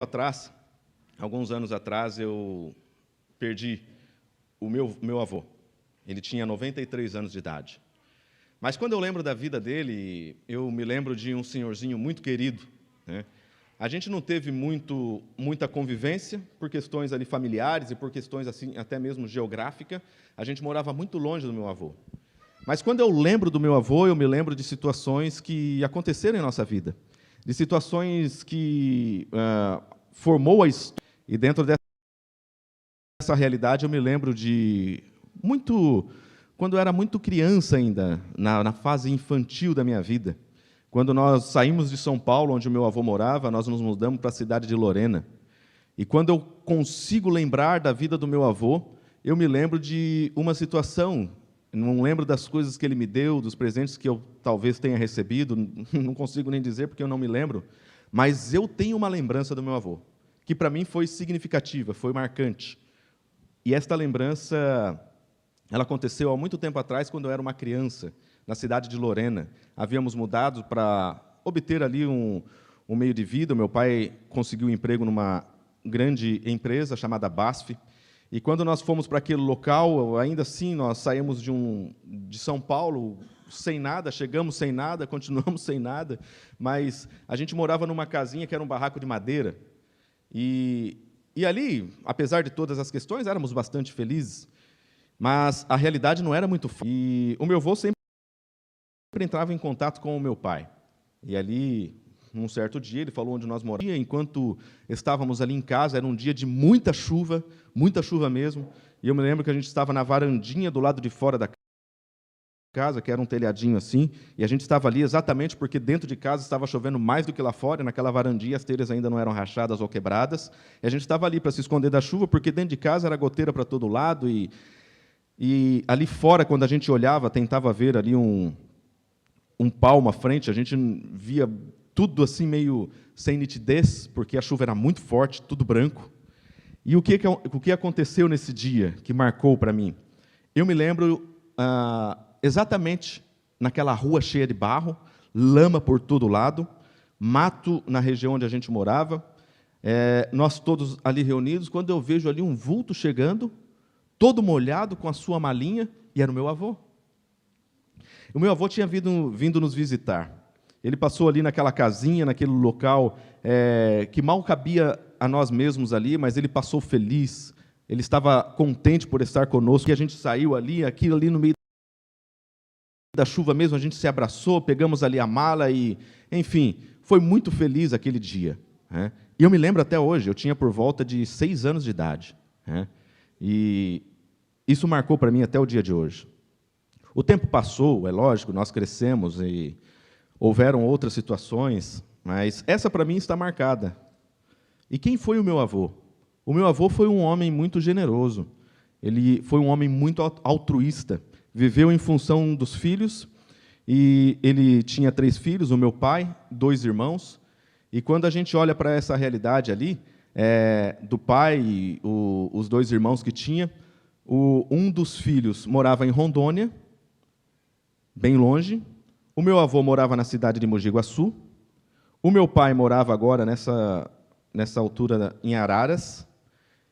Atrás, alguns anos atrás, eu perdi o meu avô. Ele tinha 93 anos de idade. Mas quando eu lembro da vida dele, eu me lembro de um senhorzinho muito querido, né? A gente não teve muita convivência por questões ali familiares e por questões assim até mesmo geográficas. A gente morava muito longe do meu avô. Mas quando eu lembro do meu avô, eu me lembro de situações que aconteceram em nossa vida, de situações que formou a história. E dentro dessa realidade eu me lembro de quando eu era muito criança ainda, na fase infantil da minha vida. Quando nós saímos de São Paulo, onde o meu avô morava, nós nos mudamos para a cidade de Lorena. E quando eu consigo lembrar da vida do meu avô, eu me lembro de uma situação, não lembro das coisas que ele me deu, dos presentes que eu talvez tenha recebido, não consigo nem dizer porque eu não me lembro, mas eu tenho uma lembrança do meu avô, que para mim foi significativa, foi marcante. E esta lembrança, ela aconteceu há muito tempo atrás, quando eu era uma criança, na cidade de Lorena. Havíamos mudado para obter ali um meio de vida. O meu pai conseguiu um emprego numa grande empresa chamada BASF. E quando nós fomos para aquele local, ainda assim, nós saímos de São Paulo sem nada, chegamos sem nada, continuamos sem nada, mas a gente morava numa casinha que era um barraco de madeira. E ali, apesar de todas as questões, éramos bastante felizes, mas a realidade não era muito fácil. E o meu avô sempre entrava em contato com o meu pai. E ali, num certo dia, ele falou onde nós morávamos. Enquanto estávamos ali em casa, era um dia de muita chuva mesmo. E eu me lembro que a gente estava na varandinha do lado de fora da casa, que era um telhadinho assim, e a gente estava ali exatamente porque dentro de casa estava chovendo mais do que lá fora, e naquela varandinha as telhas ainda não eram rachadas ou quebradas, e a gente estava ali para se esconder da chuva, porque dentro de casa era goteira para todo lado, e ali fora, quando a gente olhava, tentava ver ali um palmo à frente, a gente via tudo assim meio sem nitidez, porque a chuva era muito forte, tudo branco. E o que aconteceu nesse dia que marcou para mim? Eu me lembro exatamente naquela rua cheia de barro, lama por todo lado, mato na região onde a gente morava, nós todos ali reunidos, quando eu vejo ali um vulto chegando, todo molhado, com a sua malinha, e era o meu avô. O meu avô tinha vindo nos visitar. Ele passou ali naquela casinha, naquele local que mal cabia a nós mesmos ali, mas ele passou feliz, ele estava contente por estar conosco, e a gente saiu ali, aquilo ali no meio da chuva mesmo, a gente se abraçou, pegamos ali a mala e, enfim, foi muito feliz aquele dia, né? E eu me lembro até hoje, eu tinha por volta de 6 anos de idade, né? E isso marcou para mim até o dia de hoje. O tempo passou, é lógico, nós crescemos e houveram outras situações, mas essa para mim está marcada. E quem foi o meu avô? O meu avô foi um homem muito generoso, ele foi um homem muito altruísta, viveu em função dos filhos, e ele tinha 3 filhos, o meu pai, 2 irmãos, e quando a gente olha para essa realidade ali, do pai e os 2 irmãos que tinha, um dos filhos morava em Rondônia, bem longe, o meu avô morava na cidade de Mogi Guaçu, o meu pai morava agora nessa altura em Araras,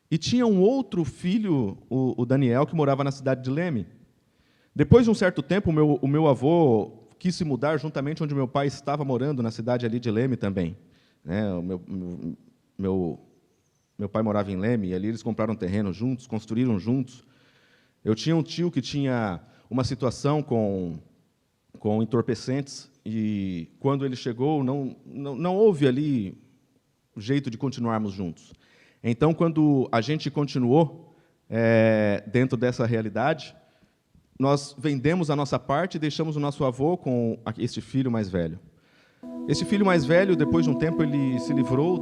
e tinha um outro filho, o Daniel, que morava na cidade de Leme. Depois de um certo tempo, o meu avô quis se mudar juntamente onde meu pai estava morando, na cidade ali de Leme também, né? Meu pai morava em Leme, e ali eles compraram um terreno juntos, construíram juntos. Eu tinha um tio que tinha uma situação com entorpecentes, e quando ele chegou, não houve ali jeito de continuarmos juntos. Então, quando a gente continuou dentro dessa realidade, nós vendemos a nossa parte e deixamos o nosso avô com este filho mais velho. Esse filho mais velho, depois de um tempo, ele se livrou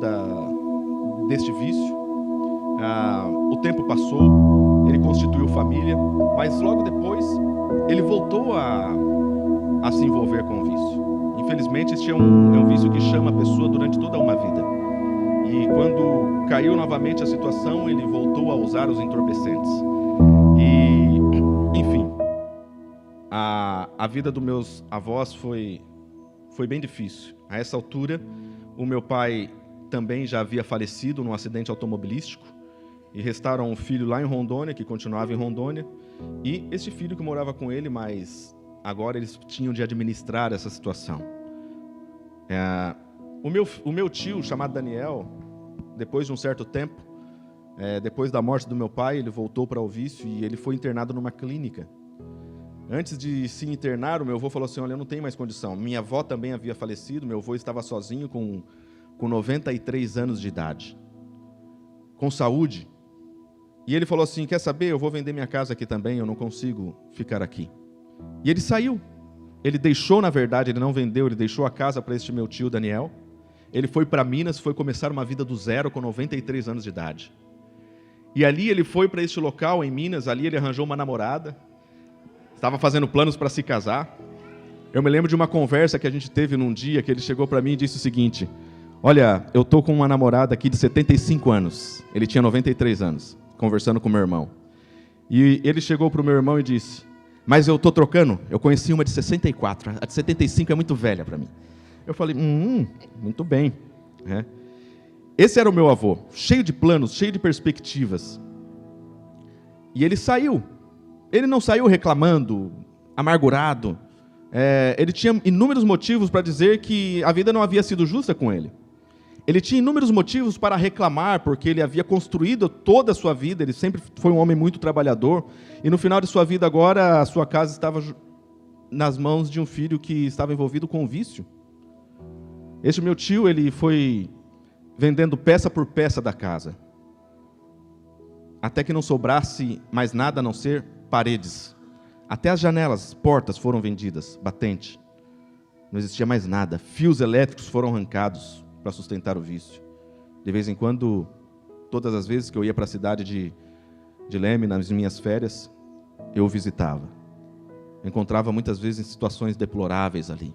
deste vício. O tempo passou, ele constituiu família, mas logo depois ele voltou a se envolver com o vício. Infelizmente, este é um vício que chama a pessoa durante toda uma vida. E quando caiu novamente a situação, ele voltou a usar os entorpecentes. E, enfim, a vida dos meus avós foi bem difícil. A essa altura, o meu pai também já havia falecido num acidente automobilístico, e restaram um filho lá em Rondônia, que continuava em Rondônia, e esse filho que morava com ele, mas agora eles tinham de administrar essa situação. O meu tio, chamado Daniel, depois de um certo tempo, depois da morte do meu pai, ele voltou para o vício e ele foi internado numa clínica. Antes de se internar, o meu avô falou assim: olha, eu não tenho mais condição. Minha avó também havia falecido, meu avô estava sozinho com 93 anos de idade, com saúde. E ele falou assim: quer saber, eu vou vender minha casa aqui também, eu não consigo ficar aqui. E ele saiu. Ele deixou, na verdade, ele não vendeu, ele deixou a casa para este meu tio Daniel. Ele foi para Minas, foi começar uma vida do zero com 93 anos de idade. E ali ele foi para este local em Minas, ali ele arranjou uma namorada, estava fazendo planos para se casar. Eu me lembro de uma conversa que a gente teve num dia, que ele chegou para mim e disse o seguinte: olha, eu estou com uma namorada aqui de 75 anos, ele tinha 93 anos, conversando com meu irmão. E ele chegou para o meu irmão e disse: mas eu estou trocando, eu conheci uma de 64, a de 75 é muito velha para mim. Eu falei: muito bem. Esse era o meu avô, cheio de planos, cheio de perspectivas. E ele saiu. Ele não saiu reclamando, amargurado. Ele tinha inúmeros motivos para dizer que a vida não havia sido justa com ele. Ele tinha inúmeros motivos para reclamar, porque ele havia construído toda a sua vida, ele sempre foi um homem muito trabalhador, e no final de sua vida agora, a sua casa estava nas mãos de um filho que estava envolvido com um vício. Este meu tio, ele foi vendendo peça por peça da casa, até que não sobrasse mais nada a não ser paredes. Até as janelas, portas foram vendidas, batente. Não existia mais nada. Fios elétricos foram arrancados para sustentar o vício. De vez em quando, todas as vezes que eu ia para a cidade de Leme, nas minhas férias, eu o visitava. Encontrava muitas vezes em situações deploráveis ali,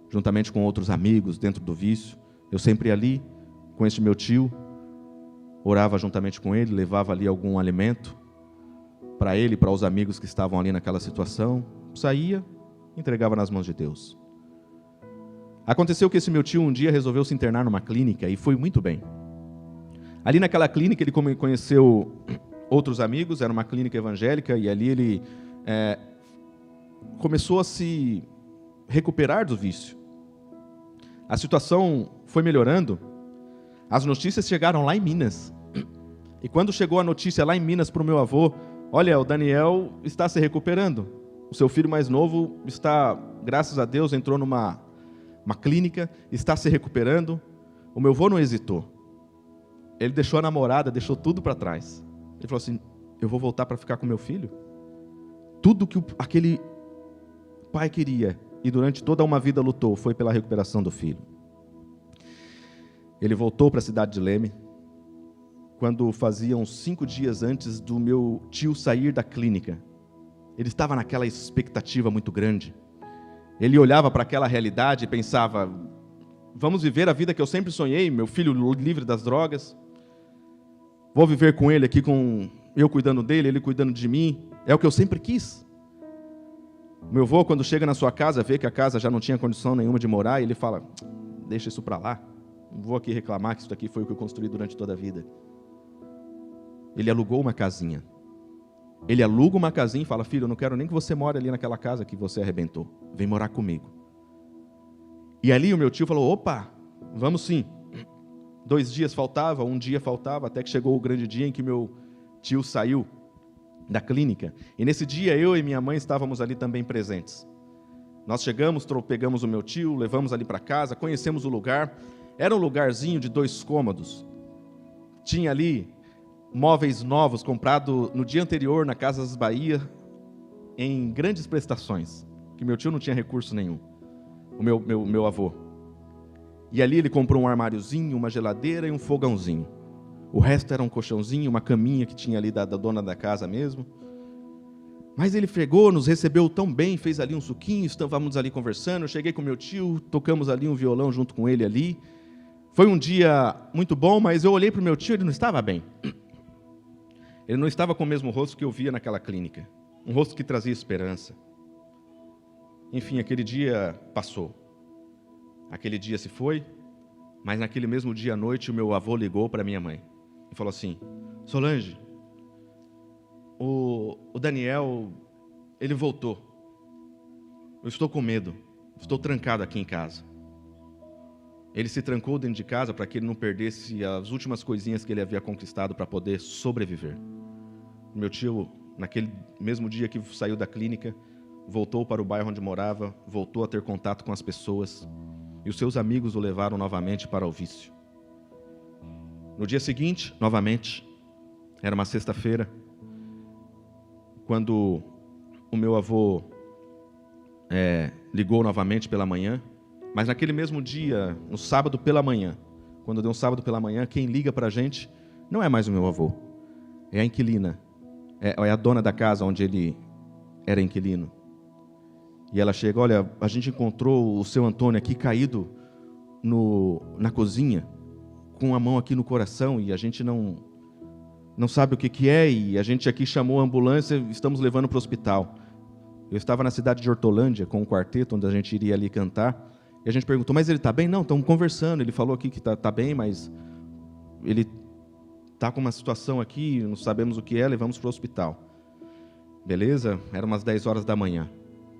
juntamente com outros amigos dentro do vício. Eu sempre ia ali, com este meu tio, orava juntamente com ele, levava ali algum alimento para ele, para os amigos que estavam ali naquela situação, saía, entregava nas mãos de Deus. Aconteceu que esse meu tio um dia resolveu se internar numa clínica e foi muito bem. Ali naquela clínica ele conheceu outros amigos, era uma clínica evangélica, e ali ele começou a se recuperar do vício. A situação foi melhorando, as notícias chegaram lá em Minas. E quando chegou a notícia lá em Minas para o meu avô: olha, o Daniel está se recuperando, o seu filho mais novo está, graças a Deus, entrou numa clínica, está se recuperando. O meu avô não hesitou. Ele deixou a namorada, deixou tudo para trás. Ele falou assim: eu vou voltar para ficar com meu filho? Tudo que aquele pai queria, e durante toda uma vida lutou, foi pela recuperação do filho. Ele voltou para a cidade de Leme, quando faziam 5 dias antes do meu tio sair da clínica. Ele estava naquela expectativa muito grande. Ele olhava para aquela realidade e pensava: vamos viver a vida que eu sempre sonhei, meu filho livre das drogas. Vou viver com ele aqui, com eu cuidando dele, ele cuidando de mim. É o que eu sempre quis. Meu avô, quando chega na sua casa, vê que a casa já não tinha condição nenhuma de morar, e ele fala: deixa isso para lá. Não vou aqui reclamar que isso aqui foi o que eu construí durante toda a vida. Ele alugou uma casinha. Ele aluga uma casinha e fala: filho, eu não quero nem que você more ali naquela casa que você arrebentou. Vem morar comigo. E ali o meu tio falou: opa, vamos sim. 2 dias faltava, 1 dia faltava, até que chegou o grande dia em que meu tio saiu da clínica. E nesse dia eu e minha mãe estávamos ali também presentes. Nós chegamos, pegamos o meu tio, levamos ali para casa, conhecemos o lugar. Era um lugarzinho de 2 cômodos. Tinha ali móveis novos, comprados no dia anterior na Casas Bahia, em grandes prestações, que meu tio não tinha recurso nenhum, o meu avô. E ali ele comprou um armáriozinho, uma geladeira e um fogãozinho. O resto era um colchãozinho, uma caminha que tinha ali da dona da casa mesmo. Mas ele pegou, nos recebeu tão bem, fez ali um suquinho, estávamos ali conversando. Eu cheguei com meu tio, tocamos ali um violão junto com ele ali. Foi um dia muito bom, mas eu olhei para o meu tio, ele não estava bem. Ele não estava com o mesmo rosto que eu via naquela clínica. Um rosto que trazia esperança. Enfim, aquele dia passou. Aquele dia se foi. Mas naquele mesmo dia à noite, o meu avô ligou para minha mãe e falou assim: Solange, o Daniel, ele voltou. Eu estou com medo, estou trancado aqui em casa. Ele se trancou dentro de casa para que ele não perdesse as últimas coisinhas que ele havia conquistado para poder sobreviver. Meu tio, naquele mesmo dia que saiu da clínica, voltou para o bairro onde morava, voltou a ter contato com as pessoas, e os seus amigos o levaram novamente para o vício. No dia seguinte, novamente, era uma sexta-feira, quando o meu avô ligou novamente pela manhã, mas naquele mesmo dia, no sábado pela manhã, quando deu um sábado pela manhã, quem liga para a gente não é mais o meu avô, é a inquilina, é a dona da casa onde ele era inquilino. E ela chega: olha, a gente encontrou o seu Antônio aqui caído na cozinha, com a mão aqui no coração, e a gente não sabe o que é, e a gente aqui chamou a ambulância e estamos levando para o hospital. Eu estava na cidade de Hortolândia com um quarteto, onde a gente iria ali cantar, e a gente perguntou: mas ele está bem? Não, estamos conversando, ele falou aqui que está bem, mas ele está com uma situação aqui, não sabemos o que é, levamos para o hospital. Beleza? Eram umas 10 horas da manhã.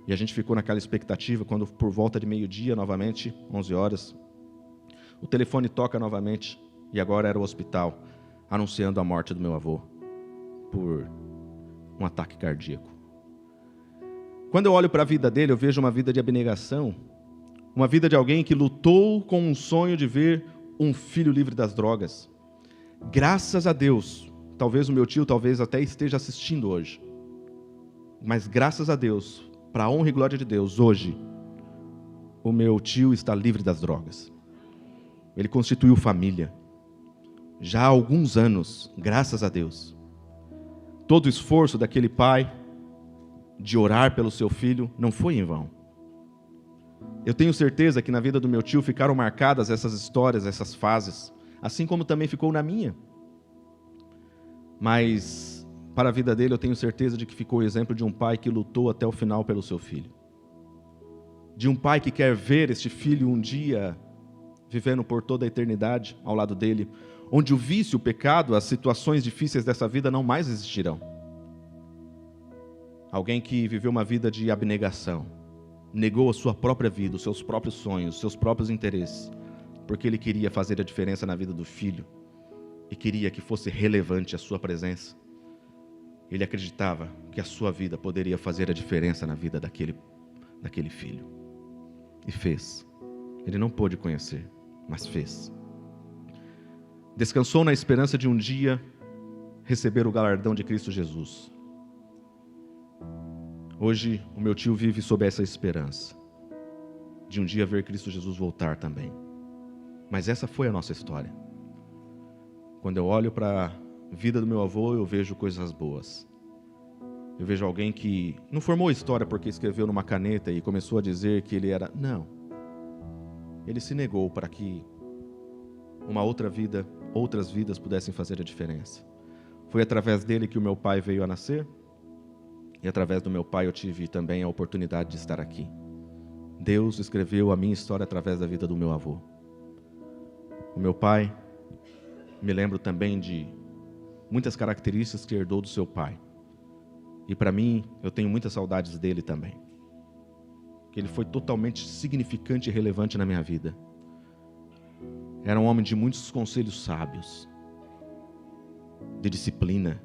E a gente ficou naquela expectativa, quando por volta de meio-dia, novamente, 11 horas, o telefone toca novamente, e agora era o hospital, anunciando a morte do meu avô, por um ataque cardíaco. Quando eu olho para a vida dele, eu vejo uma vida de abnegação, uma vida de alguém que lutou com um sonho de ver um filho livre das drogas. Graças a Deus, talvez o meu tio talvez até esteja assistindo hoje, mas graças a Deus, para a honra e glória de Deus, hoje, o meu tio está livre das drogas. Ele constituiu família, já há alguns anos, graças a Deus. Todo o esforço daquele pai de orar pelo seu filho não foi em vão. Eu tenho certeza que na vida do meu tio ficaram marcadas essas histórias, essas fases, assim como também ficou na minha. Mas para a vida dele, eu tenho certeza de que ficou o exemplo de um pai que lutou até o final pelo seu filho. De um pai que quer ver este filho um dia vivendo por toda a eternidade ao lado dele, onde o vício, o pecado, as situações difíceis dessa vida não mais existirão. Alguém que viveu uma vida de abnegação, negou a sua própria vida, os seus próprios sonhos, os seus próprios interesses, porque ele queria fazer a diferença na vida do filho e queria que fosse relevante a sua presença. Ele acreditava que a sua vida poderia fazer a diferença na vida daquele filho. E fez. Ele não pôde conhecer, mas fez. Descansou na esperança de um dia receber o galardão de Cristo Jesus. Hoje, o meu tio vive sob essa esperança, de um dia ver Cristo Jesus voltar também. Mas essa foi a nossa história. Quando eu olho para a vida do meu avô, eu vejo coisas boas. Eu vejo alguém que não formou história porque escreveu numa caneta e começou a dizer que ele era... Não. Ele se negou para que uma outra vida, outras vidas pudessem fazer a diferença. Foi através dele que o meu pai veio a nascer. E através do meu pai eu tive também a oportunidade de estar aqui. Deus escreveu a minha história através da vida do meu avô. O meu pai, me lembro também de muitas características que herdou do seu pai. E para mim, eu tenho muitas saudades dele também. Que ele foi totalmente significante e relevante na minha vida. Era um homem de muitos conselhos sábios, de disciplina.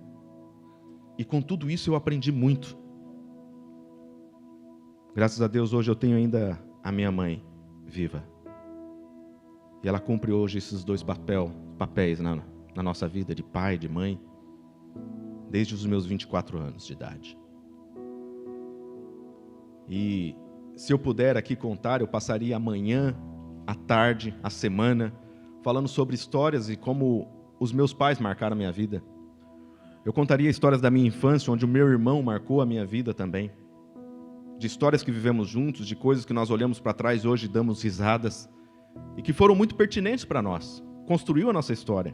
E com tudo isso eu aprendi muito. Graças a Deus hoje eu tenho ainda a minha mãe viva. E ela cumpre hoje esses dois papéis na nossa vida, de pai, de mãe, desde os meus 24 anos de idade. E se eu puder aqui contar, eu passaria amanhã, à tarde, a semana, falando sobre histórias e como os meus pais marcaram a minha vida. Eu contaria histórias da minha infância, onde o meu irmão marcou a minha vida também. De histórias que vivemos juntos, de coisas que nós olhamos para trás hoje e damos risadas, e que foram muito pertinentes para nós. Construiu a nossa história.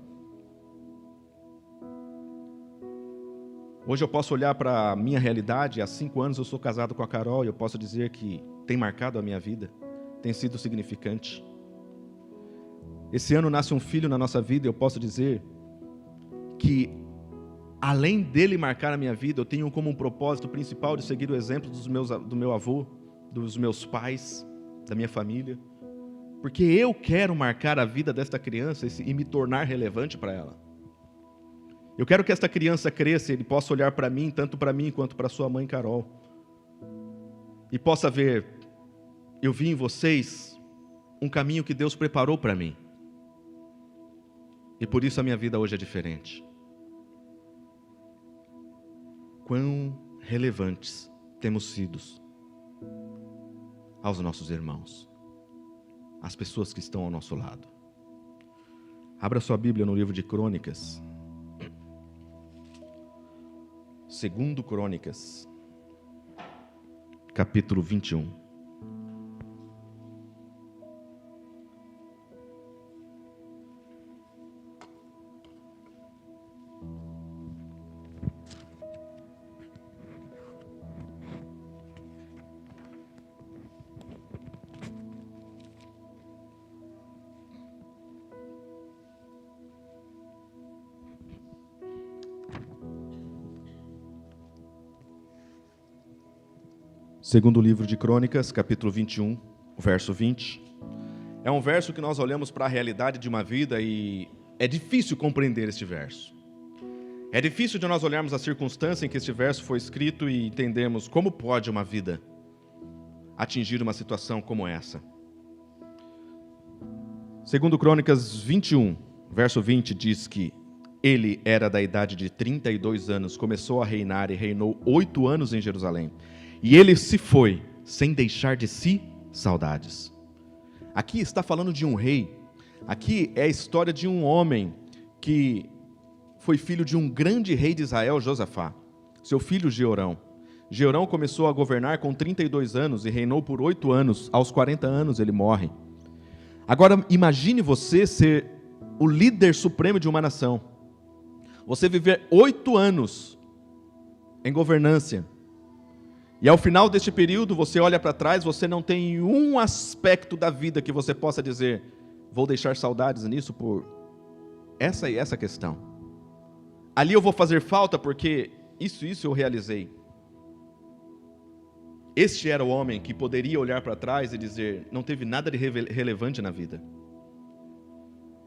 Hoje eu posso olhar para a minha realidade. Há 5 anos eu sou casado com a Carol e eu posso dizer que tem marcado a minha vida. Tem sido significante. Esse ano nasce um filho na nossa vida e eu posso dizer que, além dele marcar a minha vida, eu tenho como um propósito principal de seguir o exemplo do meu avô, dos meus pais, da minha família. Porque eu quero marcar a vida desta criança e me tornar relevante para ela. Eu quero que esta criança cresça e ele possa olhar para mim, tanto para mim quanto para sua mãe Carol. E possa ver, eu vi em vocês um caminho que Deus preparou para mim. E por isso a minha vida hoje é diferente. Quão relevantes temos sido aos nossos irmãos, às pessoas que estão ao nosso lado. Abra sua Bíblia no livro de Crônicas. 2 Crônicas, capítulo 21. Segundo livro de Crônicas, capítulo 21, verso 20. É um verso que nós olhamos para a realidade de uma vida e é difícil compreender este verso. É difícil de nós olharmos a circunstância em que este verso foi escrito e entendermos como pode uma vida atingir uma situação como essa. Segundo Crônicas 21, verso 20, diz que ele era da idade de 32 anos, começou a reinar e reinou 8 anos em Jerusalém. E ele se foi, sem deixar de si saudades. Aqui está falando de um rei. Aqui é a história de um homem que foi filho de um grande rei de Israel, Josafá. Seu filho Jeorão. Jeorão começou a governar com 32 anos e reinou por 8 anos. Aos 40 anos ele morre. Agora imagine você ser o líder supremo de uma nação. Você viver 8 anos em governância. E ao final deste período, você olha para trás, você não tem um aspecto da vida que você possa dizer, vou deixar saudades nisso por essa e essa questão. Ali eu vou fazer falta porque isso eu realizei. Este era o homem que poderia olhar para trás e dizer, não teve nada de relevante na vida.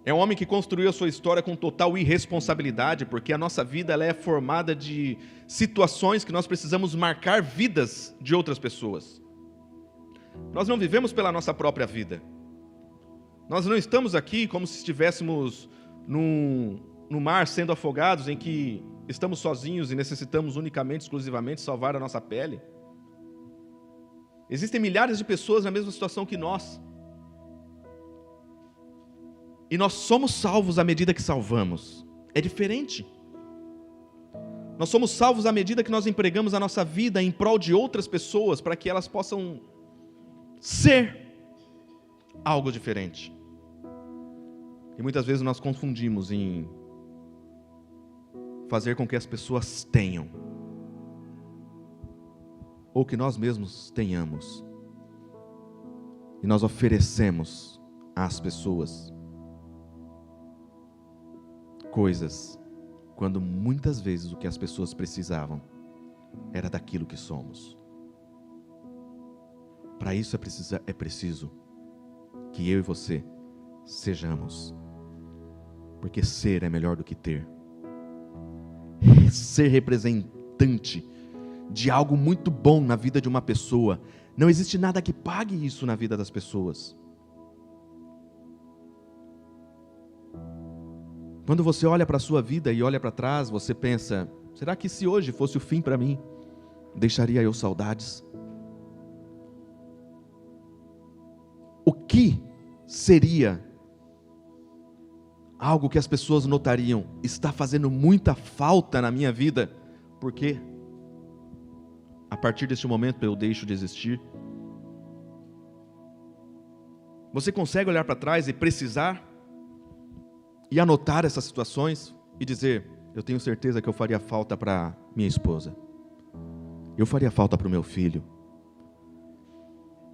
É um homem que construiu a sua história com total irresponsabilidade, porque a nossa vida ela é formada de situações que nós precisamos marcar vidas de outras pessoas. Nós não vivemos pela nossa própria vida. Nós não estamos aqui como se estivéssemos no mar sendo afogados, em que estamos sozinhos e necessitamos unicamente, exclusivamente salvar a nossa pele. Existem milhares de pessoas na mesma situação que nós. E nós somos salvos à medida que salvamos. É diferente. Nós somos salvos à medida que nós empregamos a nossa vida em prol de outras pessoas, para que elas possam ser algo diferente. E muitas vezes nós confundimos em fazer com que as pessoas tenham, ou que nós mesmos tenhamos. E nós oferecemos às pessoas coisas, quando muitas vezes o que as pessoas precisavam era daquilo que somos. Para isso é preciso que eu e você sejamos, porque ser é melhor do que ter. Ser representante de algo muito bom na vida de uma pessoa, não existe nada que pague isso na vida das pessoas. Quando você olha para a sua vida e olha para trás, você pensa, será que se hoje fosse o fim para mim, deixaria eu saudades? O que seria algo que as pessoas notariam, está fazendo muita falta na minha vida, porque a partir deste momento eu deixo de existir? Você consegue olhar para trás e precisar e anotar essas situações e dizer, eu tenho certeza que eu faria falta para minha esposa, eu faria falta para o meu filho,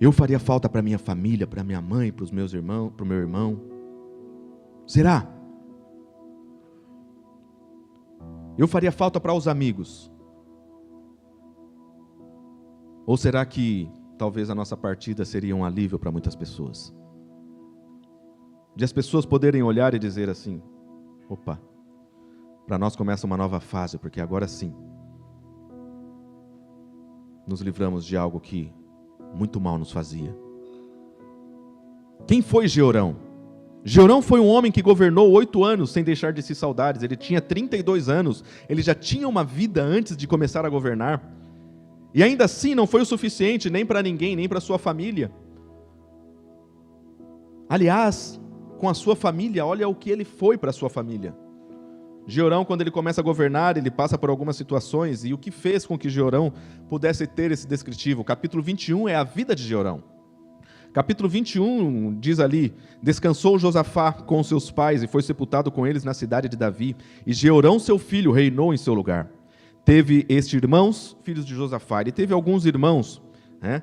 eu faria falta para minha família, para minha mãe, para os meus irmãos, para o meu irmão. Será? Eu faria falta para os amigos? Ou será que talvez a nossa partida seria um alívio para muitas pessoas? De as pessoas poderem olhar e dizer assim: opa, para nós começa uma nova fase, porque agora sim nos livramos de algo que muito mal nos fazia. Quem foi Georão? Georão foi um homem que governou 8 anos sem deixar de si saudades. Ele tinha 32 anos, ele já tinha uma vida antes de começar a governar. E ainda assim não foi o suficiente nem para ninguém, nem para sua família. Aliás, com a sua família, olha o que ele foi para a sua família. Georão, quando ele começa a governar, ele passa por algumas situações, e o que fez com que Georão pudesse ter esse descritivo? O capítulo 21 é a vida de Georão. Capítulo 21 diz ali: descansou Josafá com seus pais e foi sepultado com eles na cidade de Davi, e Georão seu filho reinou em seu lugar. Teve estes irmãos, filhos de Josafá. Ele teve alguns irmãos, né?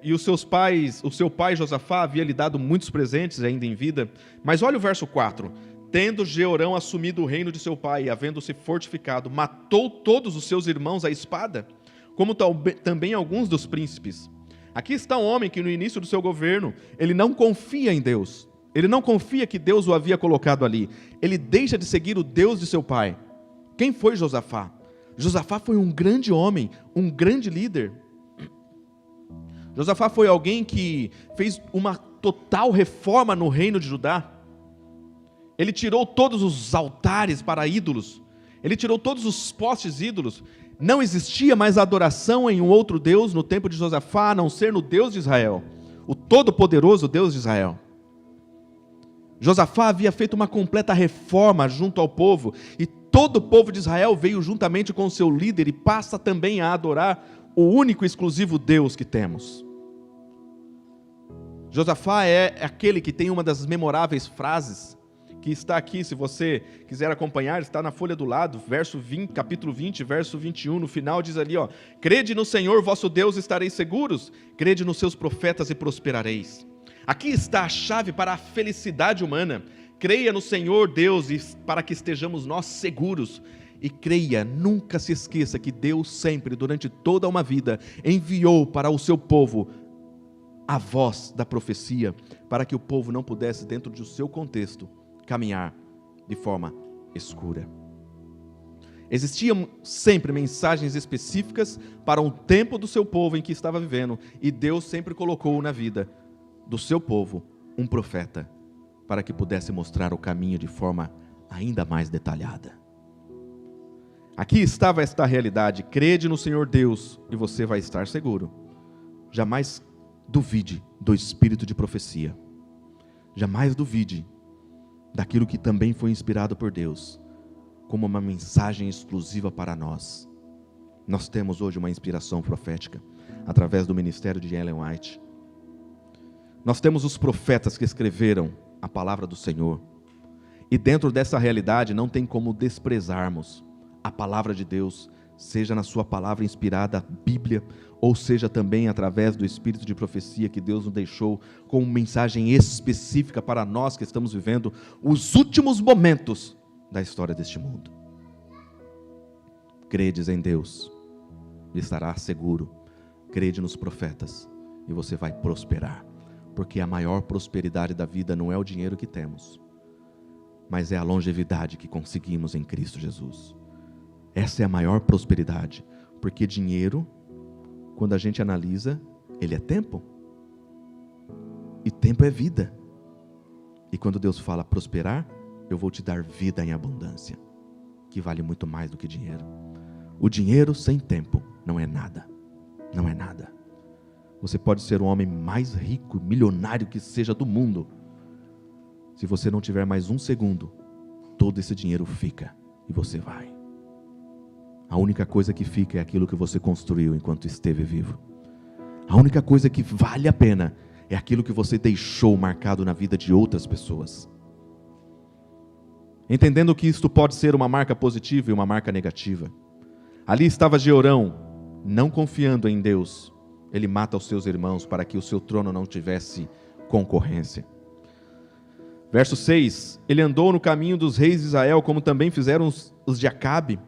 E o seu pai Josafá havia lhe dado muitos presentes ainda em vida. Mas olha o verso 4. Tendo Georão assumido o reino de seu pai, e havendo-se fortificado, matou todos os seus irmãos à espada, como também alguns dos príncipes. Aqui está um homem que no início do seu governo, ele não confia em Deus. Ele não confia que Deus o havia colocado ali. Ele deixa de seguir o Deus de seu pai. Quem foi Josafá? Josafá foi um grande homem, um grande líder. Josafá foi alguém que fez uma total reforma no reino de Judá. Ele tirou todos os altares para ídolos. Ele tirou todos os postes ídolos. Não existia mais adoração em um outro Deus no tempo de Josafá, a não ser no Deus de Israel, o todo-poderoso Deus de Israel. Josafá havia feito uma completa reforma junto ao povo, e todo o povo de Israel veio juntamente com o seu líder e passa também a adorar o único e exclusivo Deus que temos. Josafá é aquele que tem uma das memoráveis frases, que está aqui, se você quiser acompanhar, está na folha do lado, capítulo 20, verso 21, no final diz ali, crede no Senhor vosso Deus e estareis seguros, crede nos seus profetas e prosperareis. Aqui está a chave para a felicidade humana. Creia no Senhor Deus para que estejamos nós seguros. E creia, nunca se esqueça que Deus sempre, durante toda uma vida, enviou para o seu povo a voz da profecia, para que o povo não pudesse, dentro do seu contexto, caminhar de forma escura. Existiam sempre mensagens específicas para um tempo do seu povo em que estava vivendo, e Deus sempre colocou na vida do seu povo um profeta, para que pudesse mostrar o caminho de forma ainda mais detalhada. Aqui estava esta realidade: crede no Senhor Deus e você vai estar seguro. Jamais duvide do espírito de profecia. Jamais duvide daquilo que também foi inspirado por Deus, como uma mensagem exclusiva para nós. Nós temos hoje uma inspiração profética, através do ministério de Ellen White. Nós temos os profetas que escreveram a palavra do Senhor. E dentro dessa realidade não tem como desprezarmos a palavra de Deus, seja na sua palavra inspirada, a Bíblia, ou seja também através do espírito de profecia que Deus nos deixou com uma mensagem específica para nós que estamos vivendo os últimos momentos da história deste mundo. Credes em Deus e estará seguro. Crede nos profetas e você vai prosperar. Porque a maior prosperidade da vida não é o dinheiro que temos, mas é a longevidade que conseguimos em Cristo Jesus. Essa é a maior prosperidade, porque dinheiro, quando a gente analisa, ele é tempo, e tempo é vida. E quando Deus fala prosperar, eu vou te dar vida em abundância, que vale muito mais do que dinheiro. O dinheiro sem tempo não é nada, não é nada. Você pode ser o homem mais rico, milionário que seja do mundo. Se você não tiver mais um segundo, todo esse dinheiro fica e você vai. A única coisa que fica é aquilo que você construiu enquanto esteve vivo. A única coisa que vale a pena é aquilo que você deixou marcado na vida de outras pessoas. Entendendo que isto pode ser uma marca positiva e uma marca negativa. Ali estava Georão, não confiando em Deus. Ele mata os seus irmãos para que o seu trono não tivesse concorrência. Verso 6, ele andou no caminho dos reis de Israel, como também fizeram os de Acabe,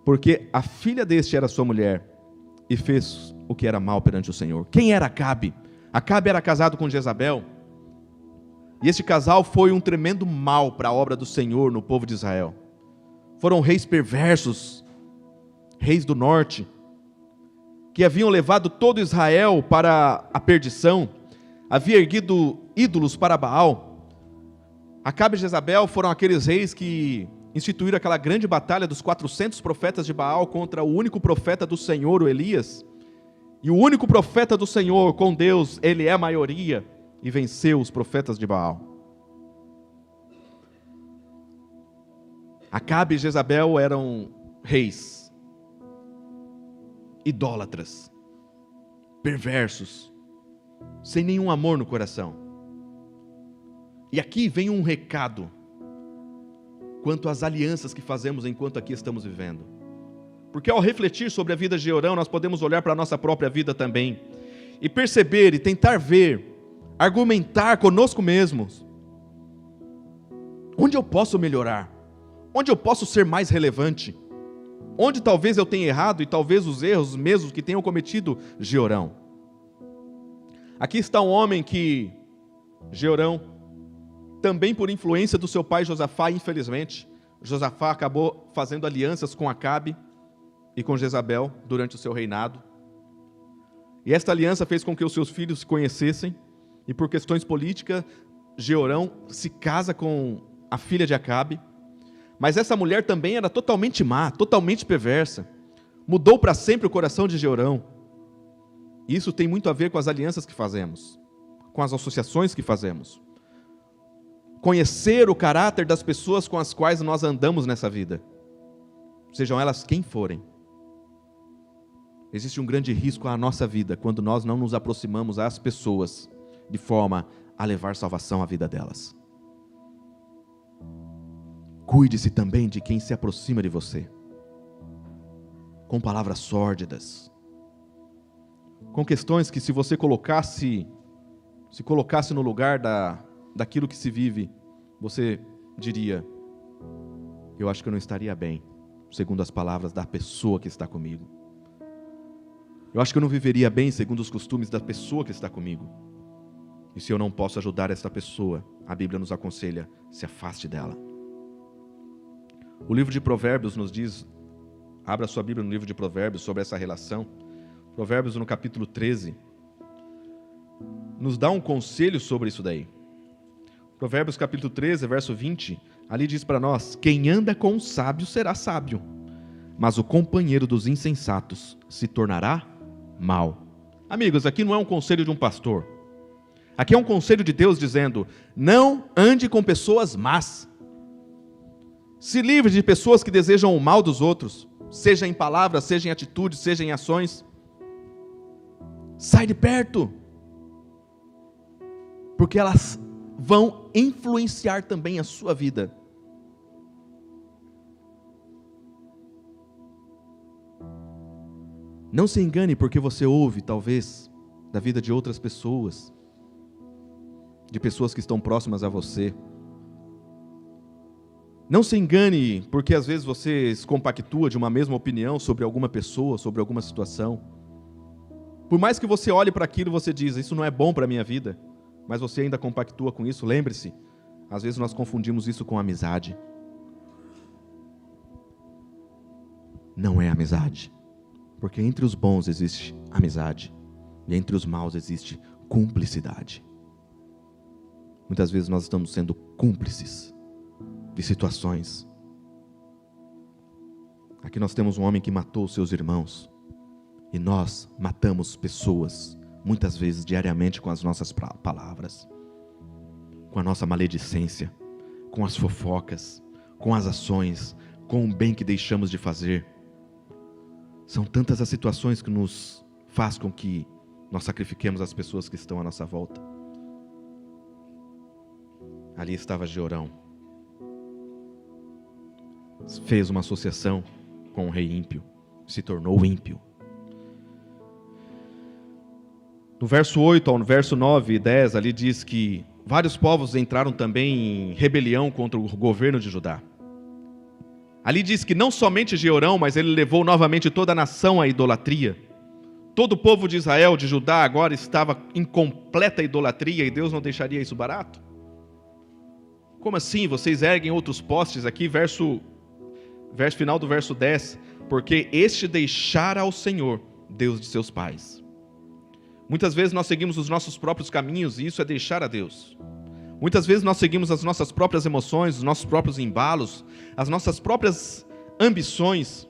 porque a filha deste era sua mulher, e fez o que era mal perante o Senhor. Quem era Acabe? Acabe era casado com Jezabel, e este casal foi um tremendo mal para a obra do Senhor no povo de Israel. Foram reis perversos, reis do norte, que haviam levado todo Israel para a perdição, havia erguido ídolos para Baal. Acabe e Jezabel foram aqueles reis que instituíram aquela grande batalha dos 400 profetas de Baal contra o único profeta do Senhor, o Elias. E o único profeta do Senhor com Deus, ele é a maioria, e venceu os profetas de Baal. Acabe e Jezabel eram reis idólatras, perversos, sem nenhum amor no coração. E aqui vem um recado quanto às alianças que fazemos enquanto aqui estamos vivendo. Porque ao refletir sobre a vida de Jeorão, nós podemos olhar para a nossa própria vida também e perceber e tentar ver, argumentar conosco mesmos. Onde eu posso melhorar? Onde eu posso ser mais relevante? Onde talvez eu tenha errado e talvez os erros mesmos que tenham cometido Jeorão. Aqui está um homem que, Jeorão, também por influência do seu pai Josafá, infelizmente, Josafá acabou fazendo alianças com Acabe e com Jezabel durante o seu reinado. E esta aliança fez com que os seus filhos se conhecessem, e por questões políticas, Jeorão se casa com a filha de Acabe. Mas essa mulher também era totalmente má, totalmente perversa. Mudou para sempre o coração de Jeorão. Isso tem muito a ver com as alianças que fazemos, com as associações que fazemos. Conhecer o caráter das pessoas com as quais nós andamos nessa vida, sejam elas quem forem. Existe um grande risco à nossa vida quando nós não nos aproximamos às pessoas de forma a levar salvação à vida delas. Cuide-se também de quem se aproxima de você, com palavras sórdidas, com questões que se você colocasse no lugar daquilo que se vive, você diria: eu acho que eu não estaria bem, segundo as palavras da pessoa que está comigo. Eu acho que eu não viveria bem segundo os costumes da pessoa que está comigo. E se eu não posso ajudar esta pessoa, a Bíblia nos aconselha: se afaste dela. O livro de Provérbios nos diz, abra sua Bíblia no livro de Provérbios sobre essa relação. Provérbios no capítulo 13, nos dá um conselho sobre isso daí. Provérbios capítulo 13, verso 20, ali diz para nós: quem anda com o sábio será sábio, mas o companheiro dos insensatos se tornará mau. Amigos, aqui não é um conselho de um pastor. Aqui é um conselho de Deus dizendo: não ande com pessoas más. Se livre de pessoas que desejam o mal dos outros, seja em palavras, seja em atitudes, seja em ações. Sai de perto, porque elas vão influenciar também a sua vida. Não se engane porque você ouve, talvez, da vida de outras pessoas, de pessoas que estão próximas a você. Não se engane porque às vezes você se compactua de uma mesma opinião sobre alguma pessoa, sobre alguma situação. Por mais que você olhe para aquilo e você diz: isso não é bom para a minha vida, mas você ainda compactua com isso. Lembre-se, às vezes nós confundimos isso com amizade. Não é amizade, porque entre os bons existe amizade, e entre os maus existe cumplicidade. Muitas vezes nós estamos sendo cúmplices de situações. Aqui nós temos um homem que matou os seus irmãos, e nós matamos pessoas, muitas vezes diariamente, com as nossas palavras, com a nossa maledicência, com as fofocas, com as ações, com o bem que deixamos de fazer. São tantas as situações que nos faz com que nós sacrifiquemos as pessoas que estão à nossa volta. Ali estava Jeorão. Fez uma associação com um rei ímpio, se tornou ímpio. No verso 8 ao verso 9 e 10, ali diz que vários povos entraram também em rebelião contra o governo de Judá. Ali diz que não somente Jeorão, mas ele levou novamente toda a nação à idolatria. Todo o povo de Israel, de Judá, agora estava em completa idolatria e Deus não deixaria isso barato? Como assim? Vocês erguem outros postes aqui, verso final do verso 10. Porque este deixara ao Senhor, Deus de seus pais. Muitas vezes nós seguimos os nossos próprios caminhos e isso é deixar a Deus. Muitas vezes nós seguimos as nossas próprias emoções, os nossos próprios embalos, as nossas próprias ambições.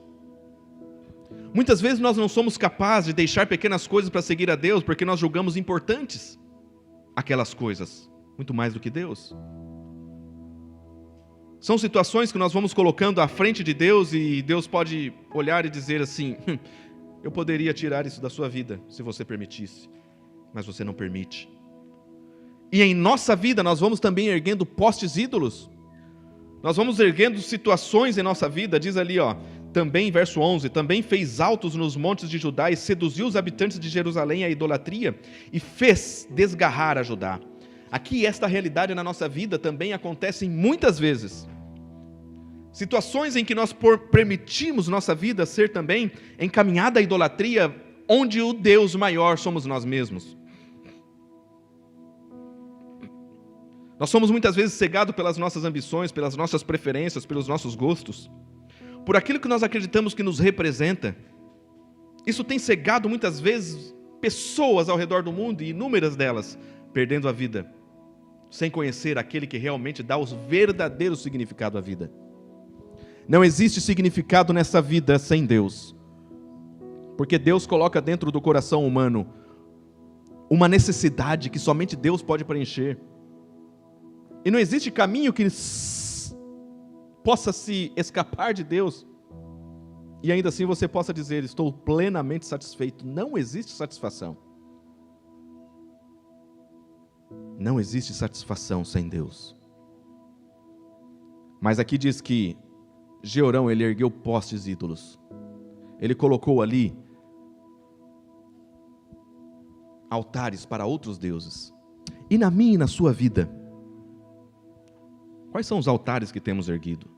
Muitas vezes nós não somos capazes de deixar pequenas coisas para seguir a Deus, porque nós julgamos importantes aquelas coisas, muito mais do que Deus. São situações que nós vamos colocando à frente de Deus e Deus pode olhar e dizer assim: eu poderia tirar isso da sua vida, se você permitisse, mas você não permite. E em nossa vida nós vamos também erguendo postes ídolos. Nós vamos erguendo situações em nossa vida, diz ali, também, verso 11, também fez altos nos montes de Judá e seduziu os habitantes de Jerusalém à idolatria e fez desgarrar a Judá. Aqui, esta realidade na nossa vida também acontece muitas vezes. Situações em que nós permitimos nossa vida ser também encaminhada à idolatria, onde o Deus maior somos nós mesmos. Nós somos muitas vezes cegados pelas nossas ambições, pelas nossas preferências, pelos nossos gostos, por aquilo que nós acreditamos que nos representa. Isso tem cegado muitas vezes pessoas ao redor do mundo, e inúmeras delas, perdendo a vida, sem conhecer aquele que realmente dá o verdadeiro significado à vida. Não existe significado nessa vida sem Deus, porque Deus coloca dentro do coração humano uma necessidade que somente Deus pode preencher. E não existe caminho que possa se escapar de Deus, e ainda assim você possa dizer: estou plenamente satisfeito. Não existe satisfação. Não existe satisfação sem Deus. Mas aqui diz que Jeorão, ele ergueu postes ídolos. Ele colocou ali altares para outros deuses. E na minha e na sua vida, quais são os altares que temos erguido?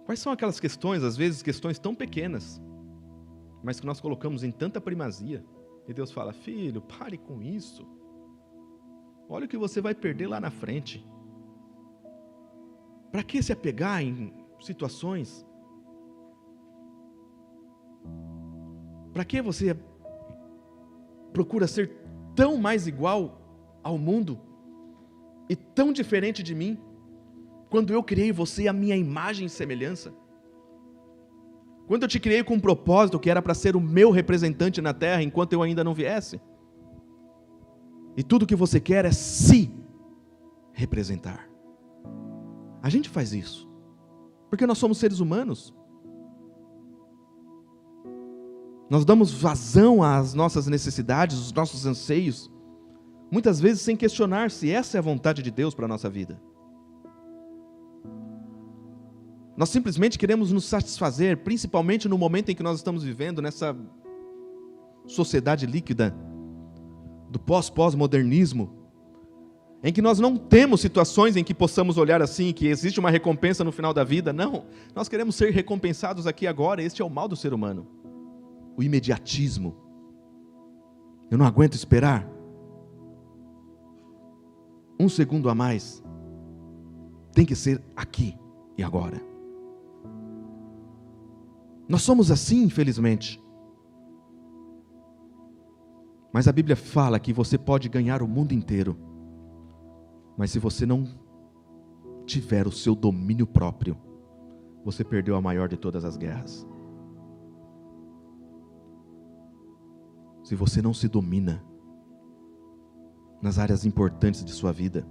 Quais são aquelas questões, às vezes questões tão pequenas, mas que nós colocamos em tanta primazia, e Deus fala: filho, pare com isso. Olha o que você vai perder lá na frente. Para que se apegar em situações? Para que você procura ser tão mais igual ao mundo e tão diferente de mim, quando eu criei você à minha imagem e semelhança? Quando eu te criei com um propósito que era para ser o meu representante na terra enquanto eu ainda não viesse? E tudo que você quer é se representar. A gente faz isso porque nós somos seres humanos. Nós damos vazão às nossas necessidades, aos nossos anseios, muitas vezes sem questionar se essa é a vontade de Deus para a nossa vida. Nós simplesmente queremos nos satisfazer, principalmente no momento em que nós estamos vivendo, nessa sociedade líquida do pós-modernismo, em que nós não temos situações em que possamos olhar assim, que existe uma recompensa no final da vida. Não, nós queremos ser recompensados aqui agora. Este é o mal do ser humano, o imediatismo. Eu não aguento esperar um segundo a mais, tem que ser aqui e agora. Nós somos assim, infelizmente. Mas a Bíblia fala que você pode ganhar o mundo inteiro, mas se você não tiver o seu domínio próprio, você perdeu a maior de todas as guerras. Se você não se domina nas áreas importantes de sua vida,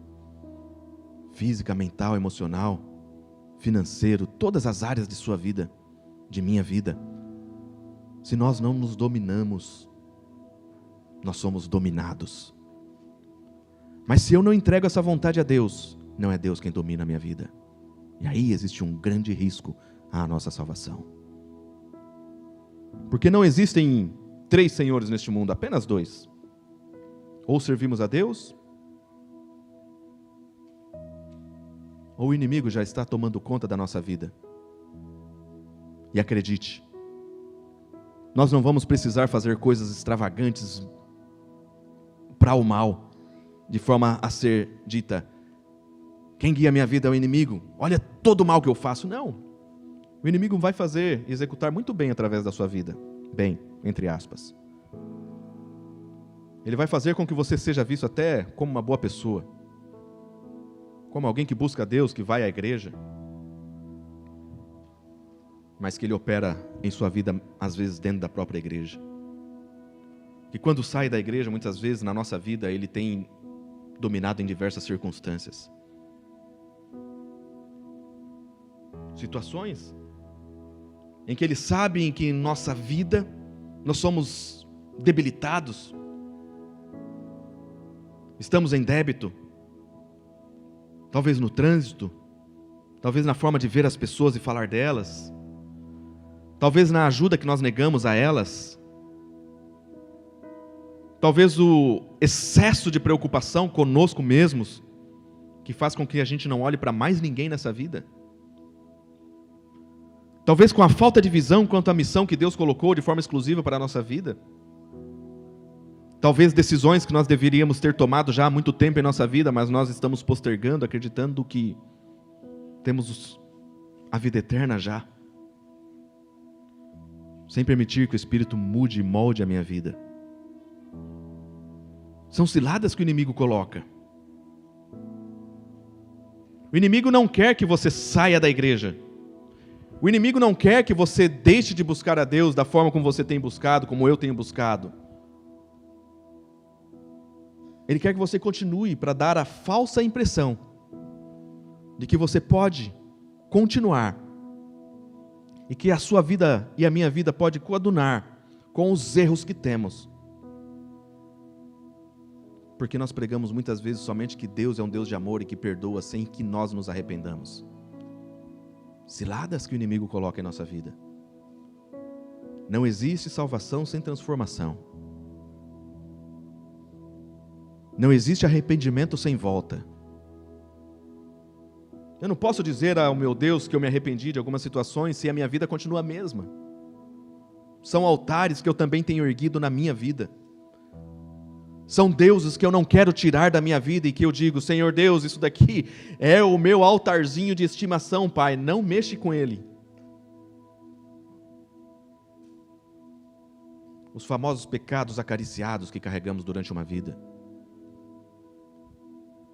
física, mental, emocional, financeiro, todas as áreas de sua vida, de minha vida, se nós não nos dominamos, nós somos dominados. Mas se eu não entrego essa vontade a Deus, não é Deus quem domina a minha vida. E aí existe um grande risco à nossa salvação. Porque não existem 3 senhores neste mundo, apenas 2. Ou servimos a Deus, ou o inimigo já está tomando conta da nossa vida. E acredite, nós não vamos precisar fazer coisas extravagantes para o mal, de forma a ser dita: quem guia a minha vida é o inimigo, olha todo o mal que eu faço. Não, o inimigo vai fazer, executar muito bem através da sua vida, bem, entre aspas. Ele vai fazer com que você seja visto até como uma boa pessoa, como alguém que busca a Deus, que vai à igreja, mas que ele opera em sua vida, às vezes, dentro da própria igreja. E quando sai da igreja, muitas vezes, na nossa vida, ele tem dominado em diversas circunstâncias. Situações em que ele sabe que em nossa vida nós somos debilitados, estamos em débito, talvez no trânsito, talvez na forma de ver as pessoas e falar delas, talvez na ajuda que nós negamos a elas, talvez o excesso de preocupação conosco mesmos, que faz com que a gente não olhe para mais ninguém nessa vida. Talvez com a falta de visão quanto à missão que Deus colocou de forma exclusiva para a nossa vida. Talvez decisões que nós deveríamos ter tomado já há muito tempo em nossa vida, mas nós estamos postergando, acreditando que temos a vida eterna já, sem permitir que o Espírito mude e molde a minha vida. São ciladas que o inimigo coloca. O inimigo não quer que você saia da igreja. O inimigo não quer que você deixe de buscar a Deus da forma como você tem buscado, como eu tenho buscado. Ele quer que você continue para dar a falsa impressão de que você pode continuar e que a sua vida e a minha vida pode coadunar com os erros que temos. Porque nós pregamos muitas vezes somente que Deus é um Deus de amor e que perdoa sem que nós nos arrependamos. Ciladas que o inimigo coloca em nossa vida. Não existe salvação sem transformação. Não existe arrependimento sem volta. Eu não posso dizer ao meu Deus que eu me arrependi de algumas situações se a minha vida continua a mesma. São altares que eu também tenho erguido na minha vida. São deuses que eu não quero tirar da minha vida e que eu digo: Senhor Deus, isso daqui é o meu altarzinho de estimação, Pai, não mexe com ele. Os famosos pecados acariciados que carregamos durante uma vida.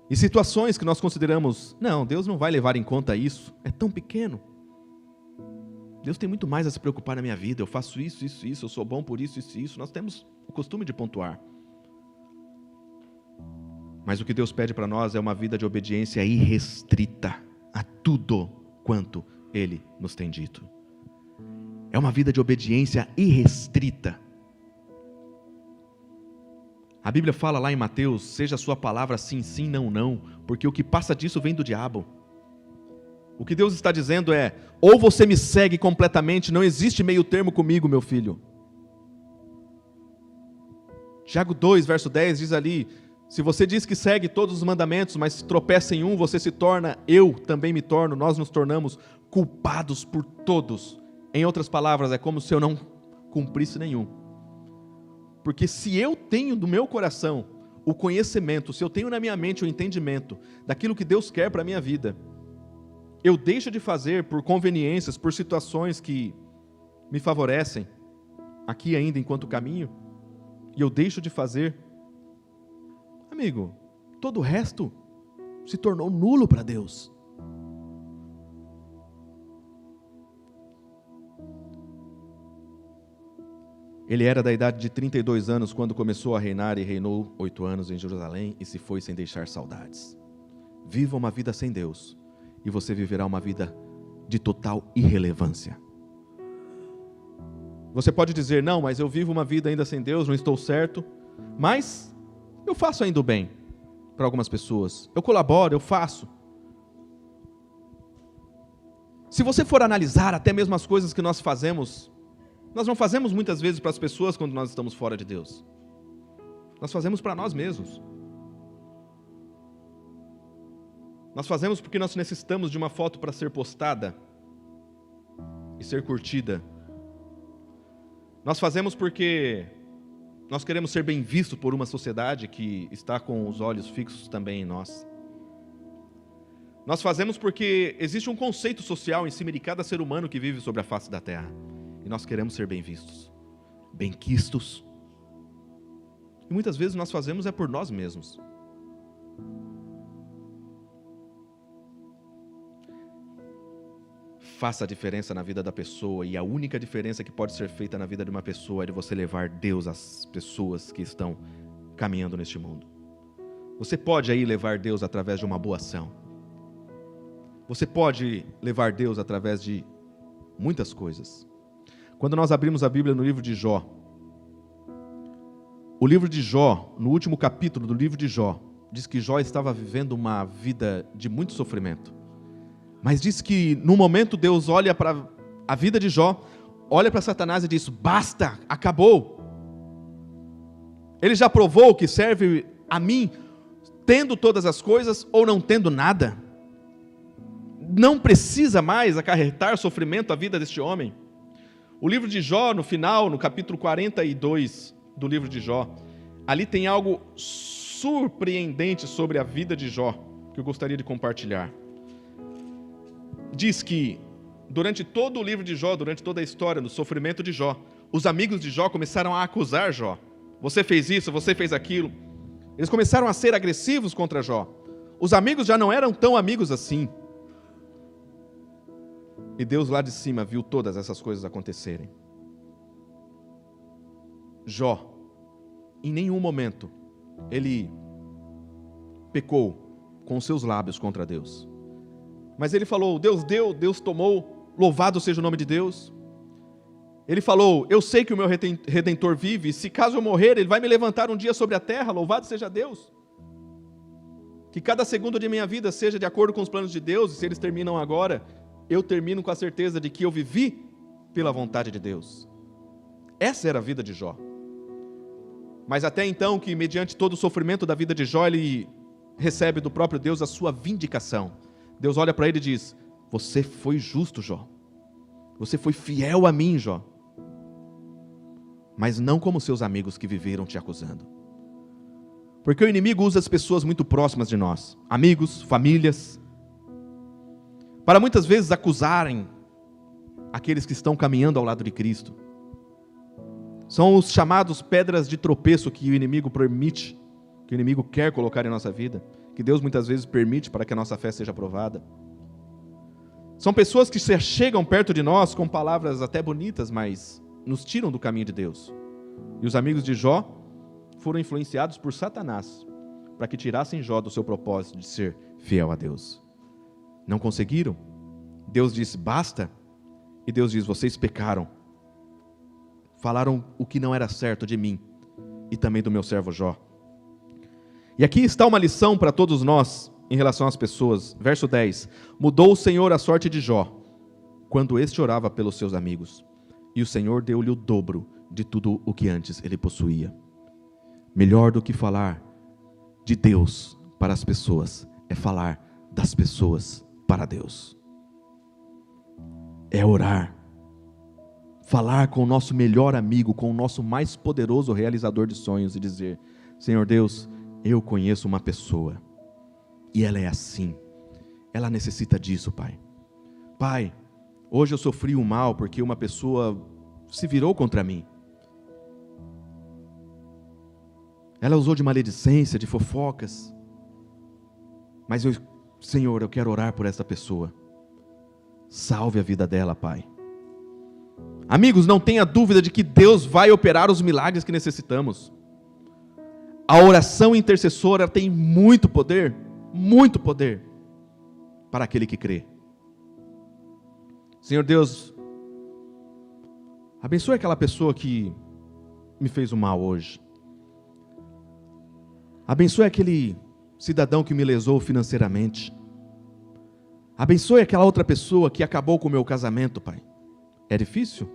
E situações que nós consideramos: não, Deus não vai levar em conta isso, é tão pequeno. Deus tem muito mais a se preocupar na minha vida, eu faço isso, isso, isso, eu sou bom por isso, isso, isso. Nós temos o costume de pontuar. Mas o que Deus pede para nós é uma vida de obediência irrestrita a tudo quanto Ele nos tem dito. É uma vida de obediência irrestrita. A Bíblia fala lá em Mateus: seja a sua palavra sim, sim, não, não, porque o que passa disso vem do diabo. O que Deus está dizendo é: ou você me segue completamente, não existe meio termo comigo, meu filho. Tiago 2, verso 10 diz ali: se você diz que segue todos os mandamentos, mas se tropeça em um, você se torna, eu também me torno, nós nos tornamos culpados por todos. Em outras palavras, é como se eu não cumprisse nenhum. Porque se eu tenho no meu coração o conhecimento, se eu tenho na minha mente o entendimento daquilo que Deus quer para a minha vida, eu deixo de fazer por conveniências, por situações que me favorecem, aqui ainda enquanto caminho, e eu deixo de fazer, amigo, todo o resto se tornou nulo para Deus. Ele era da idade de 32 anos quando começou a reinar e reinou 8 anos em Jerusalém e se foi sem deixar saudades. Viva uma vida sem Deus e você viverá uma vida de total irrelevância. Você pode dizer: não, mas eu vivo uma vida ainda sem Deus, não estou certo, mas eu faço ainda o bem para algumas pessoas. Eu colaboro, eu faço. Se você for analisar até mesmo as coisas que nós fazemos Nós não fazemos muitas vezes para as pessoas quando nós estamos fora de Deus. Nós fazemos para nós mesmos. Nós fazemos porque nós necessitamos de uma foto para ser postada e ser curtida. Nós fazemos porque nós queremos ser bem vistos por uma sociedade que está com os olhos fixos também em nós. Nós fazemos porque existe um conceito social em cima de cada ser humano que vive sobre a face da terra. E nós queremos ser bem vistos, bem quistos. E muitas vezes nós fazemos por nós mesmos. Faça a diferença na vida da pessoa, e a única diferença que pode ser feita na vida de uma pessoa é de você levar Deus às pessoas que estão caminhando neste mundo. Você pode aí levar Deus através de uma boa ação. Você pode levar Deus através de muitas coisas. Quando nós abrimos a Bíblia no livro de Jó, o livro de Jó, no último capítulo do livro de Jó, diz que Jó estava vivendo uma vida de muito sofrimento. Mas diz que no momento Deus olha para a vida de Jó, olha para Satanás e diz: basta, acabou. Ele já provou que serve a mim, tendo todas as coisas ou não tendo nada. Não precisa mais acarretar sofrimento à vida deste homem. O livro de Jó, no final, no capítulo 42 do livro de Jó, ali tem algo surpreendente sobre a vida de Jó, que eu gostaria de compartilhar. Diz que, durante todo o livro de Jó, durante toda a história do sofrimento de Jó, os amigos de Jó começaram a acusar Jó. Você fez isso, você fez aquilo. Eles começaram a ser agressivos contra Jó. Os amigos já não eram tão amigos assim. E Deus lá de cima viu todas essas coisas acontecerem. Jó, em nenhum momento, ele pecou com os seus lábios contra Deus. Mas ele falou: Deus deu, Deus tomou, louvado seja o nome de Deus. Ele falou: eu sei que o meu Redentor vive, e se caso eu morrer, Ele vai me levantar um dia sobre a terra, louvado seja Deus. Que cada segundo de minha vida seja de acordo com os planos de Deus, e se eles terminam agora, eu termino com a certeza de que eu vivi pela vontade de Deus. Essa era a vida de Jó. Mas até então, que mediante todo o sofrimento da vida de Jó, ele recebe do próprio Deus a sua vindicação. Deus olha para ele e diz: você foi justo, Jó. Você foi fiel a mim, Jó. Mas não como seus amigos que viveram te acusando. Porque o inimigo usa as pessoas muito próximas de nós, amigos, famílias, para muitas vezes acusarem aqueles que estão caminhando ao lado de Cristo. São os chamados pedras de tropeço que o inimigo permite, que o inimigo quer colocar em nossa vida, que Deus muitas vezes permite para que a nossa fé seja aprovada. São pessoas que se chegam perto de nós com palavras até bonitas, mas nos tiram do caminho de Deus. E os amigos de Jó foram influenciados por Satanás para que tirassem Jó do seu propósito de ser fiel a Deus. Não conseguiram. Deus disse: basta. E Deus diz: vocês pecaram. Falaram o que não era certo de mim e também do meu servo Jó. E aqui está uma lição para todos nós em relação às pessoas. Verso 10. Mudou o Senhor a sorte de Jó, quando este orava pelos seus amigos. E o Senhor deu-lhe o dobro de tudo o que antes ele possuía. Melhor do que falar de Deus para as pessoas, é falar das pessoas para Deus. É orar. Falar com o nosso melhor amigo, com o nosso mais poderoso realizador de sonhos e dizer: Senhor Deus, eu conheço uma pessoa e ela é assim, ela necessita disso, Pai. Pai, hoje eu sofri um mal porque uma pessoa se virou contra mim. Ela usou de maledicência, de fofocas. Mas Senhor, eu quero orar por essa pessoa. Salve a vida dela, Pai. Amigos, não tenha dúvida de que Deus vai operar os milagres que necessitamos. A oração intercessora tem muito poder para aquele que crê. Senhor Deus, abençoe aquela pessoa que me fez o mal hoje. Abençoe aquele cidadão que me lesou financeiramente. Abençoe aquela outra pessoa que acabou com o meu casamento, Pai. É difícil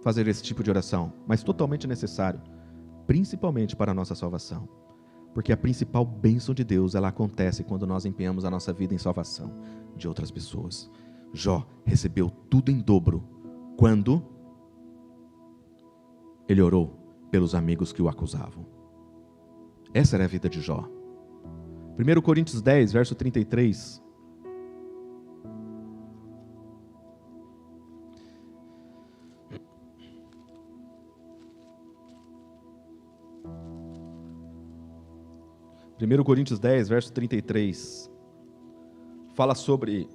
fazer esse tipo de oração, mas totalmente necessário, principalmente para a nossa salvação. Porque a principal bênção de Deus, ela acontece quando nós empenhamos a nossa vida em salvação de outras pessoas. Jó recebeu tudo em dobro quando ele orou pelos amigos que o acusavam. Essa era a vida de Jó. 1 Coríntios 10, verso 33. Primeiro Coríntios 10, verso 33, fala sobre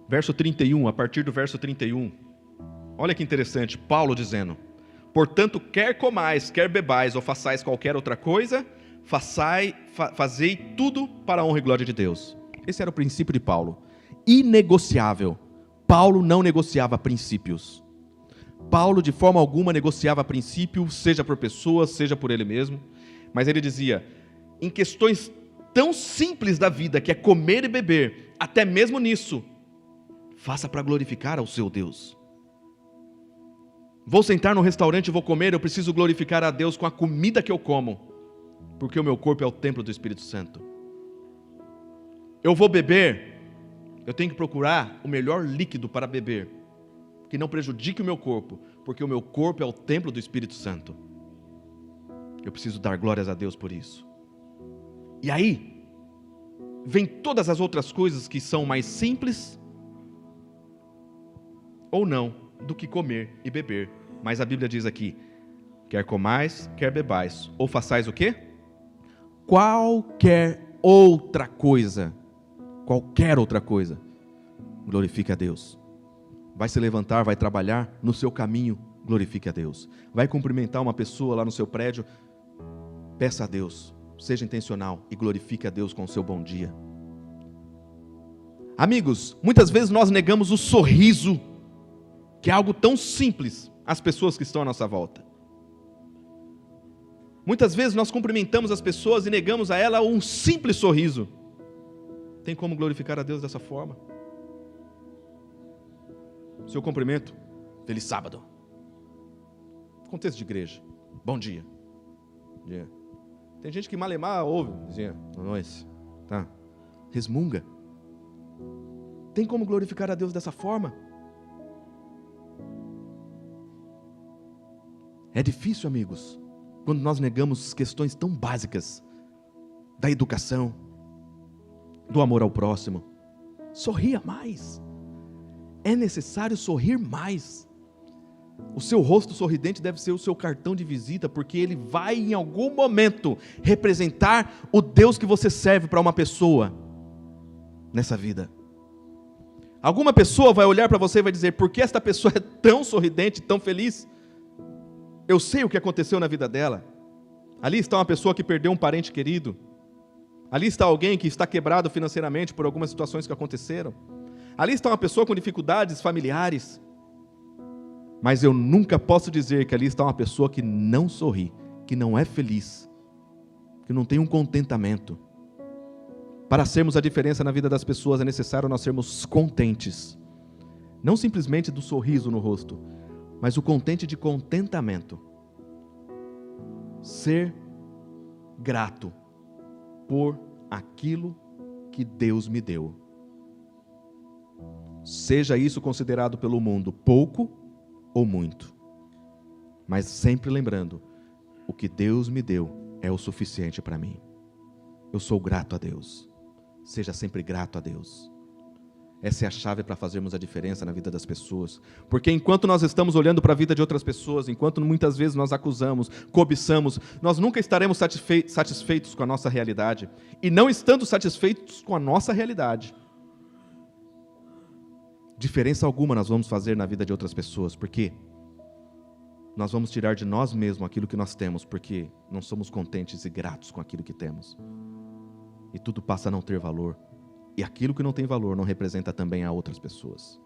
verso 31, a partir do verso 31, olha que interessante, Paulo dizendo: portanto, quer comais, quer bebais, ou façais qualquer outra coisa, fazei tudo para a honra e glória de Deus. Esse era o princípio de Paulo, inegociável. Paulo não negociava princípios. Paulo de forma alguma negociava princípios, seja por pessoas, seja por ele mesmo, mas ele dizia, em questões tão simples da vida, que é comer e beber, até mesmo nisso, faça para glorificar ao seu Deus. Vou sentar no restaurante e vou comer, eu preciso glorificar a Deus com a comida que eu como, porque o meu corpo é o templo do Espírito Santo. Eu vou beber, eu tenho que procurar o melhor líquido para beber, que não prejudique o meu corpo, porque o meu corpo é o templo do Espírito Santo. Eu preciso dar glórias a Deus por isso. E aí, vem todas as outras coisas que são mais simples, ou não, do que comer e beber. Mas a Bíblia diz aqui, quer comais, quer bebais, ou façais o quê? Qualquer outra coisa, glorifique a Deus. Vai se levantar, vai trabalhar, no seu caminho, glorifique a Deus. Vai cumprimentar uma pessoa lá no seu prédio, peça a Deus, seja intencional e glorifique a Deus com o seu bom dia. Amigos, muitas vezes nós negamos o sorriso, que é algo tão simples, às pessoas que estão à nossa volta. Muitas vezes nós cumprimentamos as pessoas e negamos a ela um simples sorriso. Tem como glorificar a Deus dessa forma? Seu cumprimento, feliz sábado. Contexto de igreja, bom dia. Dia. Tem gente que malemar ouve, dizia, nós, tá? Resmunga. Tem como glorificar a Deus dessa forma? É difícil, amigos, quando nós negamos questões tão básicas da educação, do amor ao próximo. Sorria mais. É necessário sorrir mais. O seu rosto sorridente deve ser o seu cartão de visita, porque ele vai em algum momento representar o Deus que você serve para uma pessoa nessa vida. Alguma pessoa vai olhar para você e vai dizer, por que esta pessoa é tão sorridente, tão feliz? Eu sei o que aconteceu na vida dela. Ali está uma pessoa que perdeu um parente querido. Ali está alguém que está quebrado financeiramente por algumas situações que aconteceram. Ali está uma pessoa com dificuldades familiares. Mas eu nunca posso dizer que ali está uma pessoa que não sorri, que não é feliz, que não tem um contentamento. Para sermos a diferença na vida das pessoas é necessário nós sermos contentes. Não simplesmente do sorriso no rosto, mas o contente de contentamento. Ser grato por aquilo que Deus me deu. Seja isso considerado pelo mundo pouco ou muito, mas sempre lembrando, o que Deus me deu é o suficiente para mim. Eu sou grato a Deus. Seja sempre grato a Deus. Essa é a chave para fazermos a diferença na vida das pessoas. Porque enquanto nós estamos olhando para a vida de outras pessoas, enquanto muitas vezes nós acusamos, cobiçamos, nós nunca estaremos satisfeitos com a nossa realidade. E não estando satisfeitos com a nossa realidade, diferença alguma nós vamos fazer na vida de outras pessoas. Por quê? Nós vamos tirar de nós mesmos aquilo que nós temos, porque não somos contentes e gratos com aquilo que temos. E tudo passa a não ter valor. E aquilo que não tem valor não representa também a outras pessoas.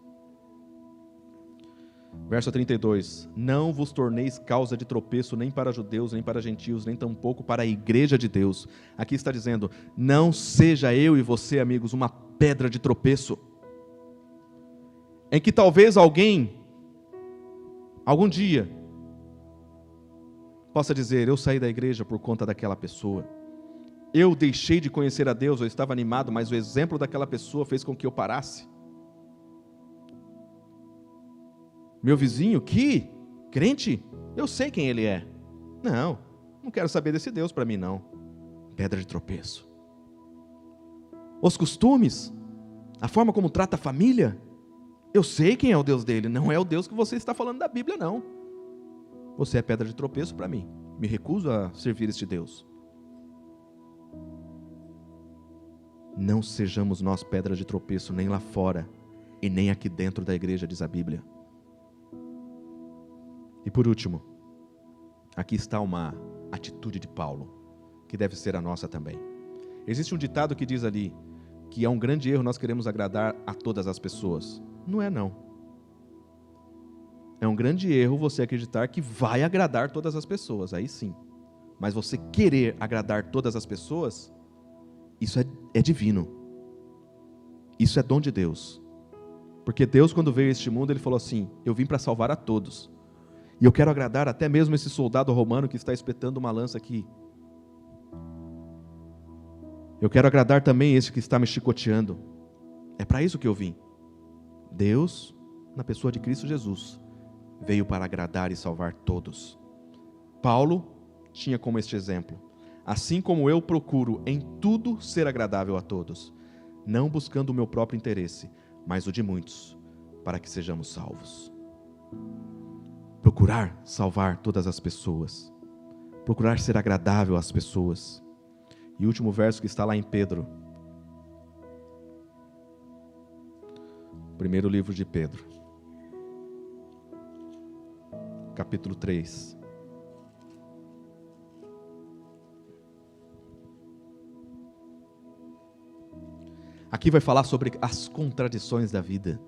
Verso 32, não vos torneis causa de tropeço nem para judeus, nem para gentios, nem tampouco para a igreja de Deus. Aqui está dizendo, não seja eu e você, amigos, uma pedra de tropeço, em que talvez alguém, algum dia, possa dizer, eu saí da igreja por conta daquela pessoa, eu deixei de conhecer a Deus, eu estava animado, mas o exemplo daquela pessoa fez com que eu parasse. Meu vizinho, que crente, eu sei quem ele é. Não quero saber desse Deus para mim não. Pedra de tropeço. Os costumes, a forma como trata a família, eu sei quem é o Deus dele, não é o Deus que você está falando da Bíblia não. Você é pedra de tropeço para mim, me recuso a servir este Deus. Não sejamos nós pedra de tropeço nem lá fora e nem aqui dentro da igreja, diz a Bíblia. E por último, aqui está uma atitude de Paulo, que deve ser a nossa também. Existe um ditado que diz ali, que é um grande erro nós queremos agradar a todas as pessoas. Não é não. É um grande erro você acreditar que vai agradar todas as pessoas, aí sim. Mas você querer agradar todas as pessoas, isso é divino. Isso é dom de Deus. Porque Deus, quando veio a este mundo, Ele falou assim, eu vim para salvar a todos. E eu quero agradar até mesmo esse soldado romano que está espetando uma lança aqui. Eu quero agradar também esse que está me chicoteando. É para isso que eu vim. Deus, na pessoa de Cristo Jesus, veio para agradar e salvar todos. Paulo tinha como este exemplo. Assim como eu procuro em tudo ser agradável a todos, não buscando o meu próprio interesse, mas o de muitos, para que sejamos salvos. Procurar salvar todas as pessoas. Procurar ser agradável às pessoas. E o último verso que está lá em Pedro. Primeiro livro de Pedro. Capítulo 3. Aqui vai falar sobre as contradições da vida.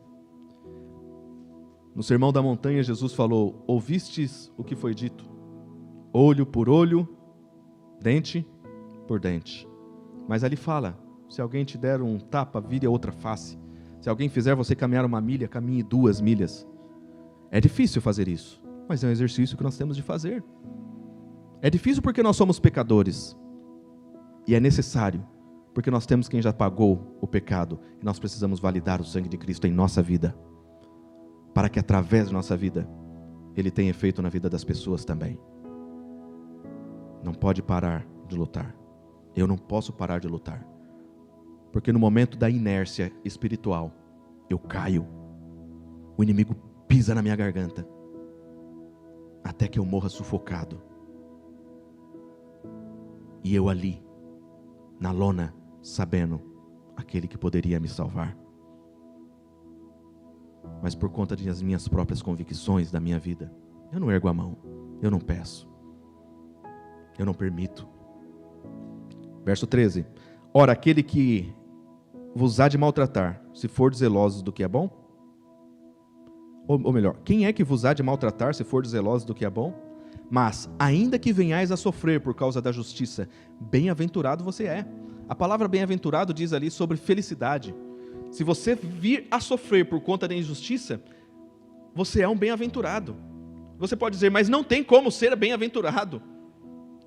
No Sermão da Montanha, Jesus falou, ouvistes o que foi dito? Olho por olho, dente por dente. Mas ali fala, se alguém te der um tapa, vire a outra face. Se alguém fizer você caminhar 1 milha, caminhe 2 milhas. É difícil fazer isso, mas é um exercício que nós temos de fazer. É difícil porque nós somos pecadores. E é necessário, porque nós temos quem já pagou o pecado. E nós precisamos validar o sangue de Cristo em nossa vida. Para que através da nossa vida, Ele tenha efeito na vida das pessoas também. Não pode parar de lutar. Eu não posso parar de lutar. Porque no momento da inércia espiritual, eu caio. O inimigo pisa na minha garganta. Até que eu morra sufocado. E eu ali, na lona, sabendo aquele que poderia me salvar. Mas por conta das minhas próprias convicções da minha vida, eu não ergo a mão, eu não peço, eu não permito. Verso 13. Ora, aquele que vos há de maltratar, se for zelosos do que é bom? Ou melhor, quem é que vos há de maltratar, se for zelosos do que é bom? Mas, ainda que venhais a sofrer por causa da justiça, bem-aventurado você é. A palavra bem-aventurado diz ali sobre felicidade. Se você vir a sofrer por conta da injustiça, você é um bem-aventurado. Você pode dizer, mas não tem como ser bem-aventurado.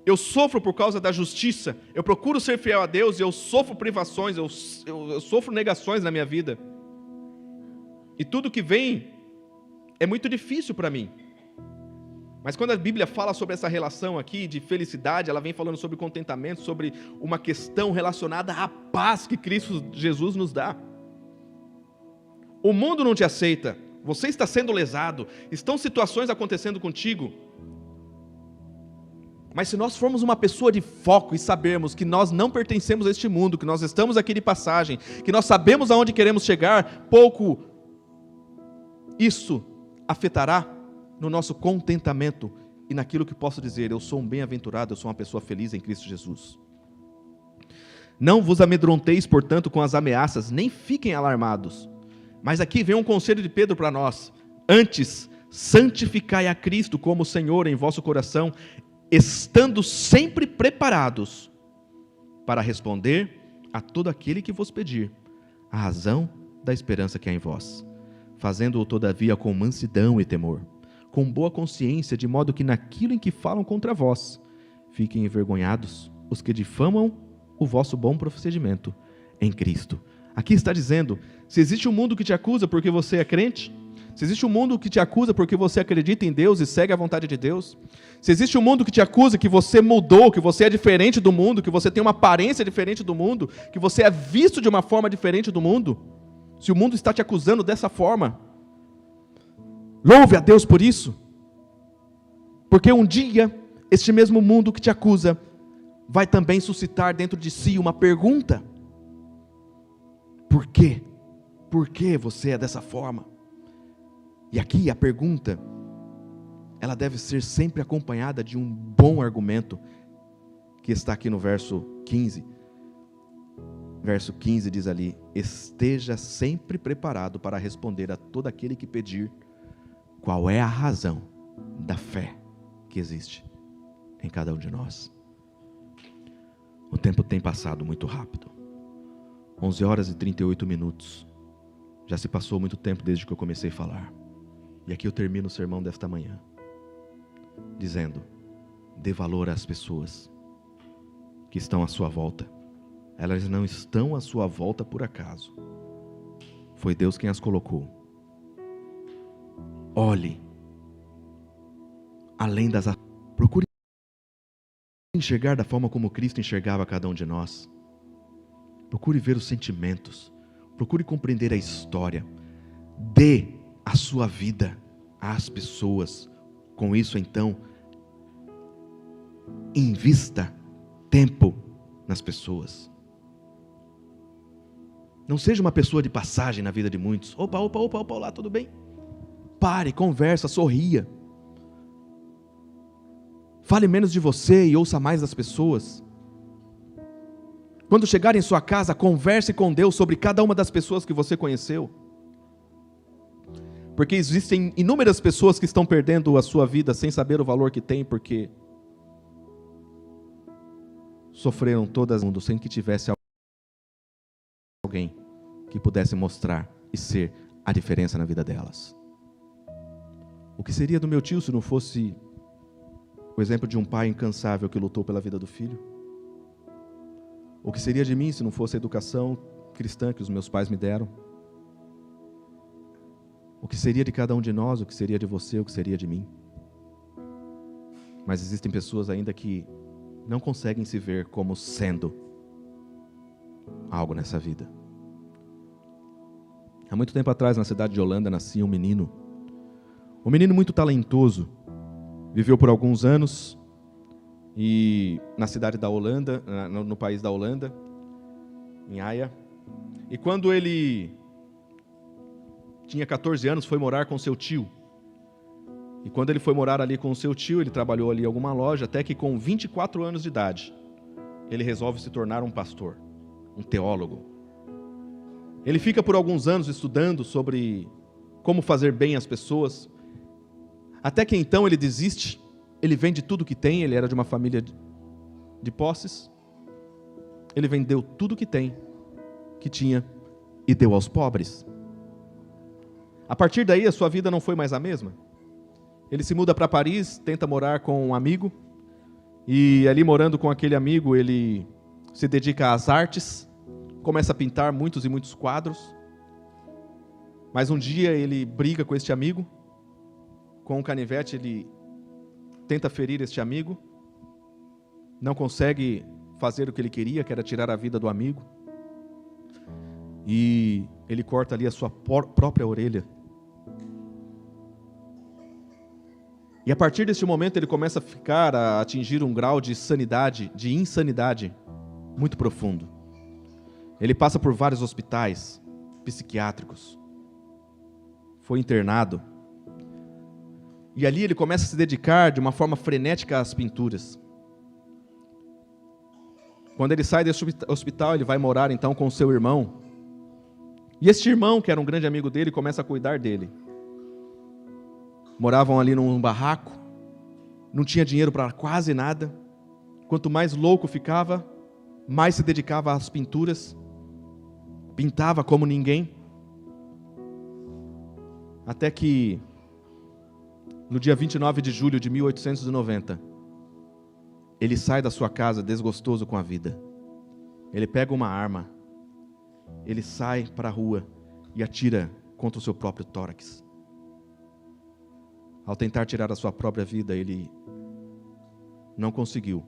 Eu sofro por causa da justiça, eu procuro ser fiel a Deus, eu sofro privações, eu sofro negações na minha vida. E tudo que vem é muito difícil para mim. Mas quando a Bíblia fala sobre essa relação aqui de felicidade, ela vem falando sobre contentamento, sobre uma questão relacionada à paz que Cristo Jesus nos dá. O mundo não te aceita, você está sendo lesado, estão situações acontecendo contigo. Mas se nós formos uma pessoa de foco e sabermos que nós não pertencemos a este mundo, que nós estamos aqui de passagem, que nós sabemos aonde queremos chegar, pouco isso afetará no nosso contentamento e naquilo que posso dizer, eu sou um bem-aventurado, eu sou uma pessoa feliz em Cristo Jesus. Não vos amedronteis, portanto, com as ameaças, nem fiquem alarmados. Mas aqui vem um conselho de Pedro para nós. Antes, santificai a Cristo como Senhor em vosso coração, estando sempre preparados para responder a todo aquele que vos pedir a razão da esperança que há em vós, fazendo-o todavia com mansidão e temor, com boa consciência, de modo que naquilo em que falam contra vós, fiquem envergonhados os que difamam o vosso bom procedimento em Cristo. Aqui está dizendo, se existe um mundo que te acusa porque você é crente, se existe um mundo que te acusa porque você acredita em Deus e segue a vontade de Deus, se existe um mundo que te acusa que você mudou, que você é diferente do mundo, que você tem uma aparência diferente do mundo, que você é visto de uma forma diferente do mundo, se o mundo está te acusando dessa forma, louve a Deus por isso, porque um dia, este mesmo mundo que te acusa, vai também suscitar dentro de si uma pergunta: por quê? Por que você é dessa forma? E aqui a pergunta, ela deve ser sempre acompanhada de um bom argumento, que está aqui no verso 15. Verso 15 diz ali: esteja sempre preparado para responder a todo aquele que pedir qual é a razão da fé que existe em cada um de nós. O tempo tem passado muito rápido. 11 horas e 38 minutos. Já se passou muito tempo desde que eu comecei a falar. E aqui eu termino o sermão desta manhã, dizendo: dê valor às pessoas que estão à sua volta. Elas não estão à sua volta por acaso. Foi Deus quem as colocou. Olhe além das... Procure enxergar da forma como Cristo enxergava cada um de nós. Procure ver os sentimentos. Procure compreender a história. Dê a sua vida às pessoas. Com isso, então, invista tempo nas pessoas. Não seja uma pessoa de passagem na vida de muitos. Opa, olá, tudo bem? Pare, conversa, sorria. Fale menos de você e ouça mais das pessoas. Quando chegar em sua casa, converse com Deus sobre cada uma das pessoas que você conheceu. Porque existem inúmeras pessoas que estão perdendo a sua vida sem saber o valor que tem, porque sofreram todas mundo sem que tivesse alguém que pudesse mostrar e ser a diferença na vida delas. O que seria do meu tio se não fosse o exemplo de um pai incansável que lutou pela vida do filho? O que seria de mim se não fosse a educação cristã que os meus pais me deram? O que seria de cada um de nós? O que seria de você? O que seria de mim? Mas existem pessoas ainda que não conseguem se ver como sendo algo nessa vida. Há muito tempo atrás, na cidade de Holanda, nascia um menino muito talentoso. Viveu por alguns anos e na cidade da Holanda, no país da Holanda, em Haia. E quando ele tinha 14 anos, foi morar com seu tio. E quando ele foi morar ali com o seu tio, ele trabalhou ali em alguma loja, até que com 24 anos de idade, ele resolve se tornar um pastor, um teólogo. Ele fica por alguns anos estudando sobre como fazer bem às pessoas, até que então ele desiste, ele vende tudo que tem, ele era de uma família de posses, ele vendeu tudo que tinha, e deu aos pobres. A partir daí a sua vida não foi mais a mesma. Ele se muda para Paris, tenta morar com um amigo, e ali morando com aquele amigo, ele se dedica às artes, começa a pintar muitos e muitos quadros, mas um dia ele briga com este amigo, com um canivete ele tenta ferir este amigo, não consegue fazer o que ele queria, que era tirar a vida do amigo, e ele corta ali a sua própria orelha. E a partir desse momento ele começa a atingir um grau de insanidade muito profundo. Ele passa por vários hospitais psiquiátricos, foi internado, e ali ele começa a se dedicar de uma forma frenética às pinturas. Quando ele sai desse hospital, ele vai morar então com seu irmão, e este irmão, que era um grande amigo dele, começa a cuidar dele. moravam ali num barraco, não tinha dinheiro para quase nada. Quanto mais louco ficava, mais se dedicava às pinturas, pintava como ninguém. Até que, no dia 29 de julho de 1890, ele sai da sua casa desgostoso com a vida. Ele pega uma arma, ele sai para a rua e atira contra o seu próprio tórax. Ao tentar tirar a sua própria vida, ele não conseguiu.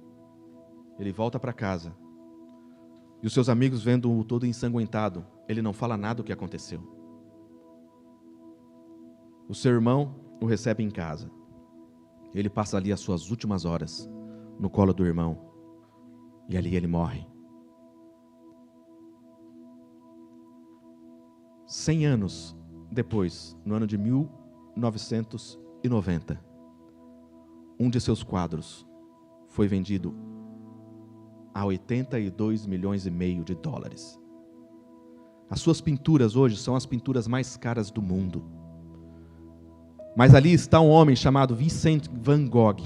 Ele volta para casa. E os seus amigos, vendo-o todo ensanguentado, ele não fala nada do que aconteceu. O seu irmão o recebe em casa. Ele passa ali as suas últimas horas no colo do irmão. E ali ele morre. 100 anos depois, no ano de 1990, um de seus quadros foi vendido a 82 milhões e meio de dólares. As suas pinturas hoje são as pinturas mais caras do mundo. Mas ali está um homem chamado Vincent van Gogh,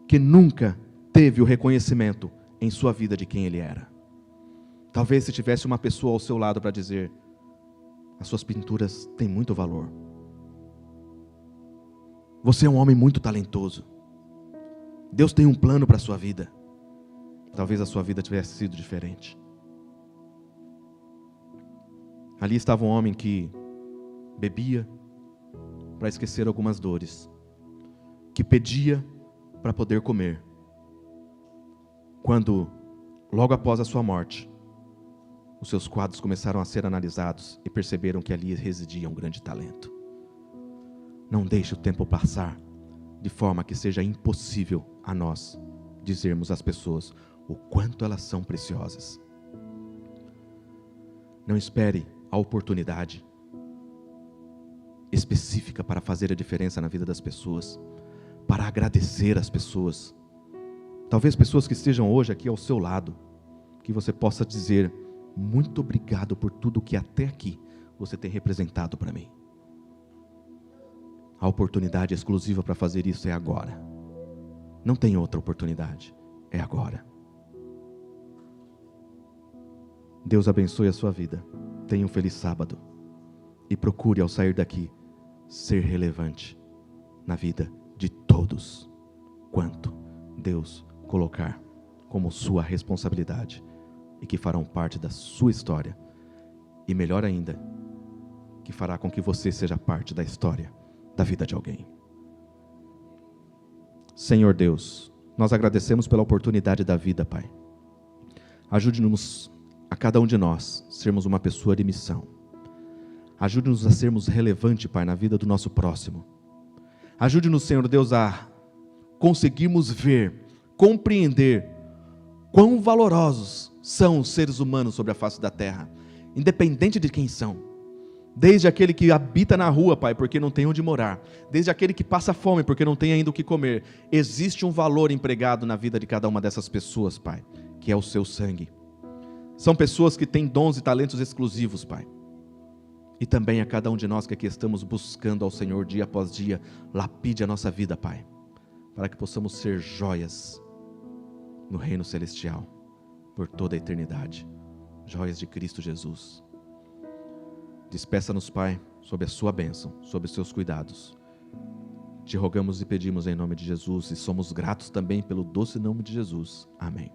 que nunca teve o reconhecimento em sua vida de quem ele era. Talvez se tivesse uma pessoa ao seu lado para dizer: as suas pinturas têm muito valor. Você é um homem muito talentoso. Deus tem um plano para a sua vida. Talvez a sua vida tivesse sido diferente. Ali estava um homem que bebia para esquecer algumas dores, que pedia para poder comer. Quando, logo após a sua morte, os seus quadros começaram a ser analisados e perceberam que ali residia um grande talento. Não deixe o tempo passar de forma que seja impossível a nós dizermos às pessoas o quanto elas são preciosas. Não espere a oportunidade específica para fazer a diferença na vida das pessoas, para agradecer as pessoas. Talvez pessoas que estejam hoje aqui ao seu lado, que você possa dizer: muito obrigado por tudo que até aqui você tem representado para mim. A oportunidade exclusiva para fazer isso é agora. Não tem outra oportunidade, é agora. Deus abençoe a sua vida. Tenha um feliz sábado. E procure, ao sair daqui, ser relevante na vida de todos, quanto Deus colocar como sua responsabilidade e que farão parte da sua história. E melhor ainda, que fará com que você seja parte da história da vida de alguém. Senhor Deus, nós agradecemos pela oportunidade da vida, Pai. Ajude-nos a cada um de nós sermos uma pessoa de missão. Ajude-nos a sermos relevantes, Pai, na vida do nosso próximo. Ajude-nos, Senhor Deus, a conseguirmos ver, compreender quão valorosos são os seres humanos sobre a face da terra, independente de quem são. Desde aquele que habita na rua, Pai, porque não tem onde morar. Desde aquele que passa fome porque não tem ainda o que comer. Existe um valor empregado na vida de cada uma dessas pessoas, Pai, que é o seu sangue. São pessoas que têm dons e talentos exclusivos, Pai. E também a cada um de nós que aqui estamos buscando ao Senhor dia após dia, lapide a nossa vida, Pai, para que possamos ser joias no reino celestial, por toda a eternidade. Joias de Cristo Jesus. Despeça-nos, Pai, sob a sua bênção, sob os seus cuidados. Te rogamos e pedimos em nome de Jesus, e somos gratos também pelo doce nome de Jesus. Amém.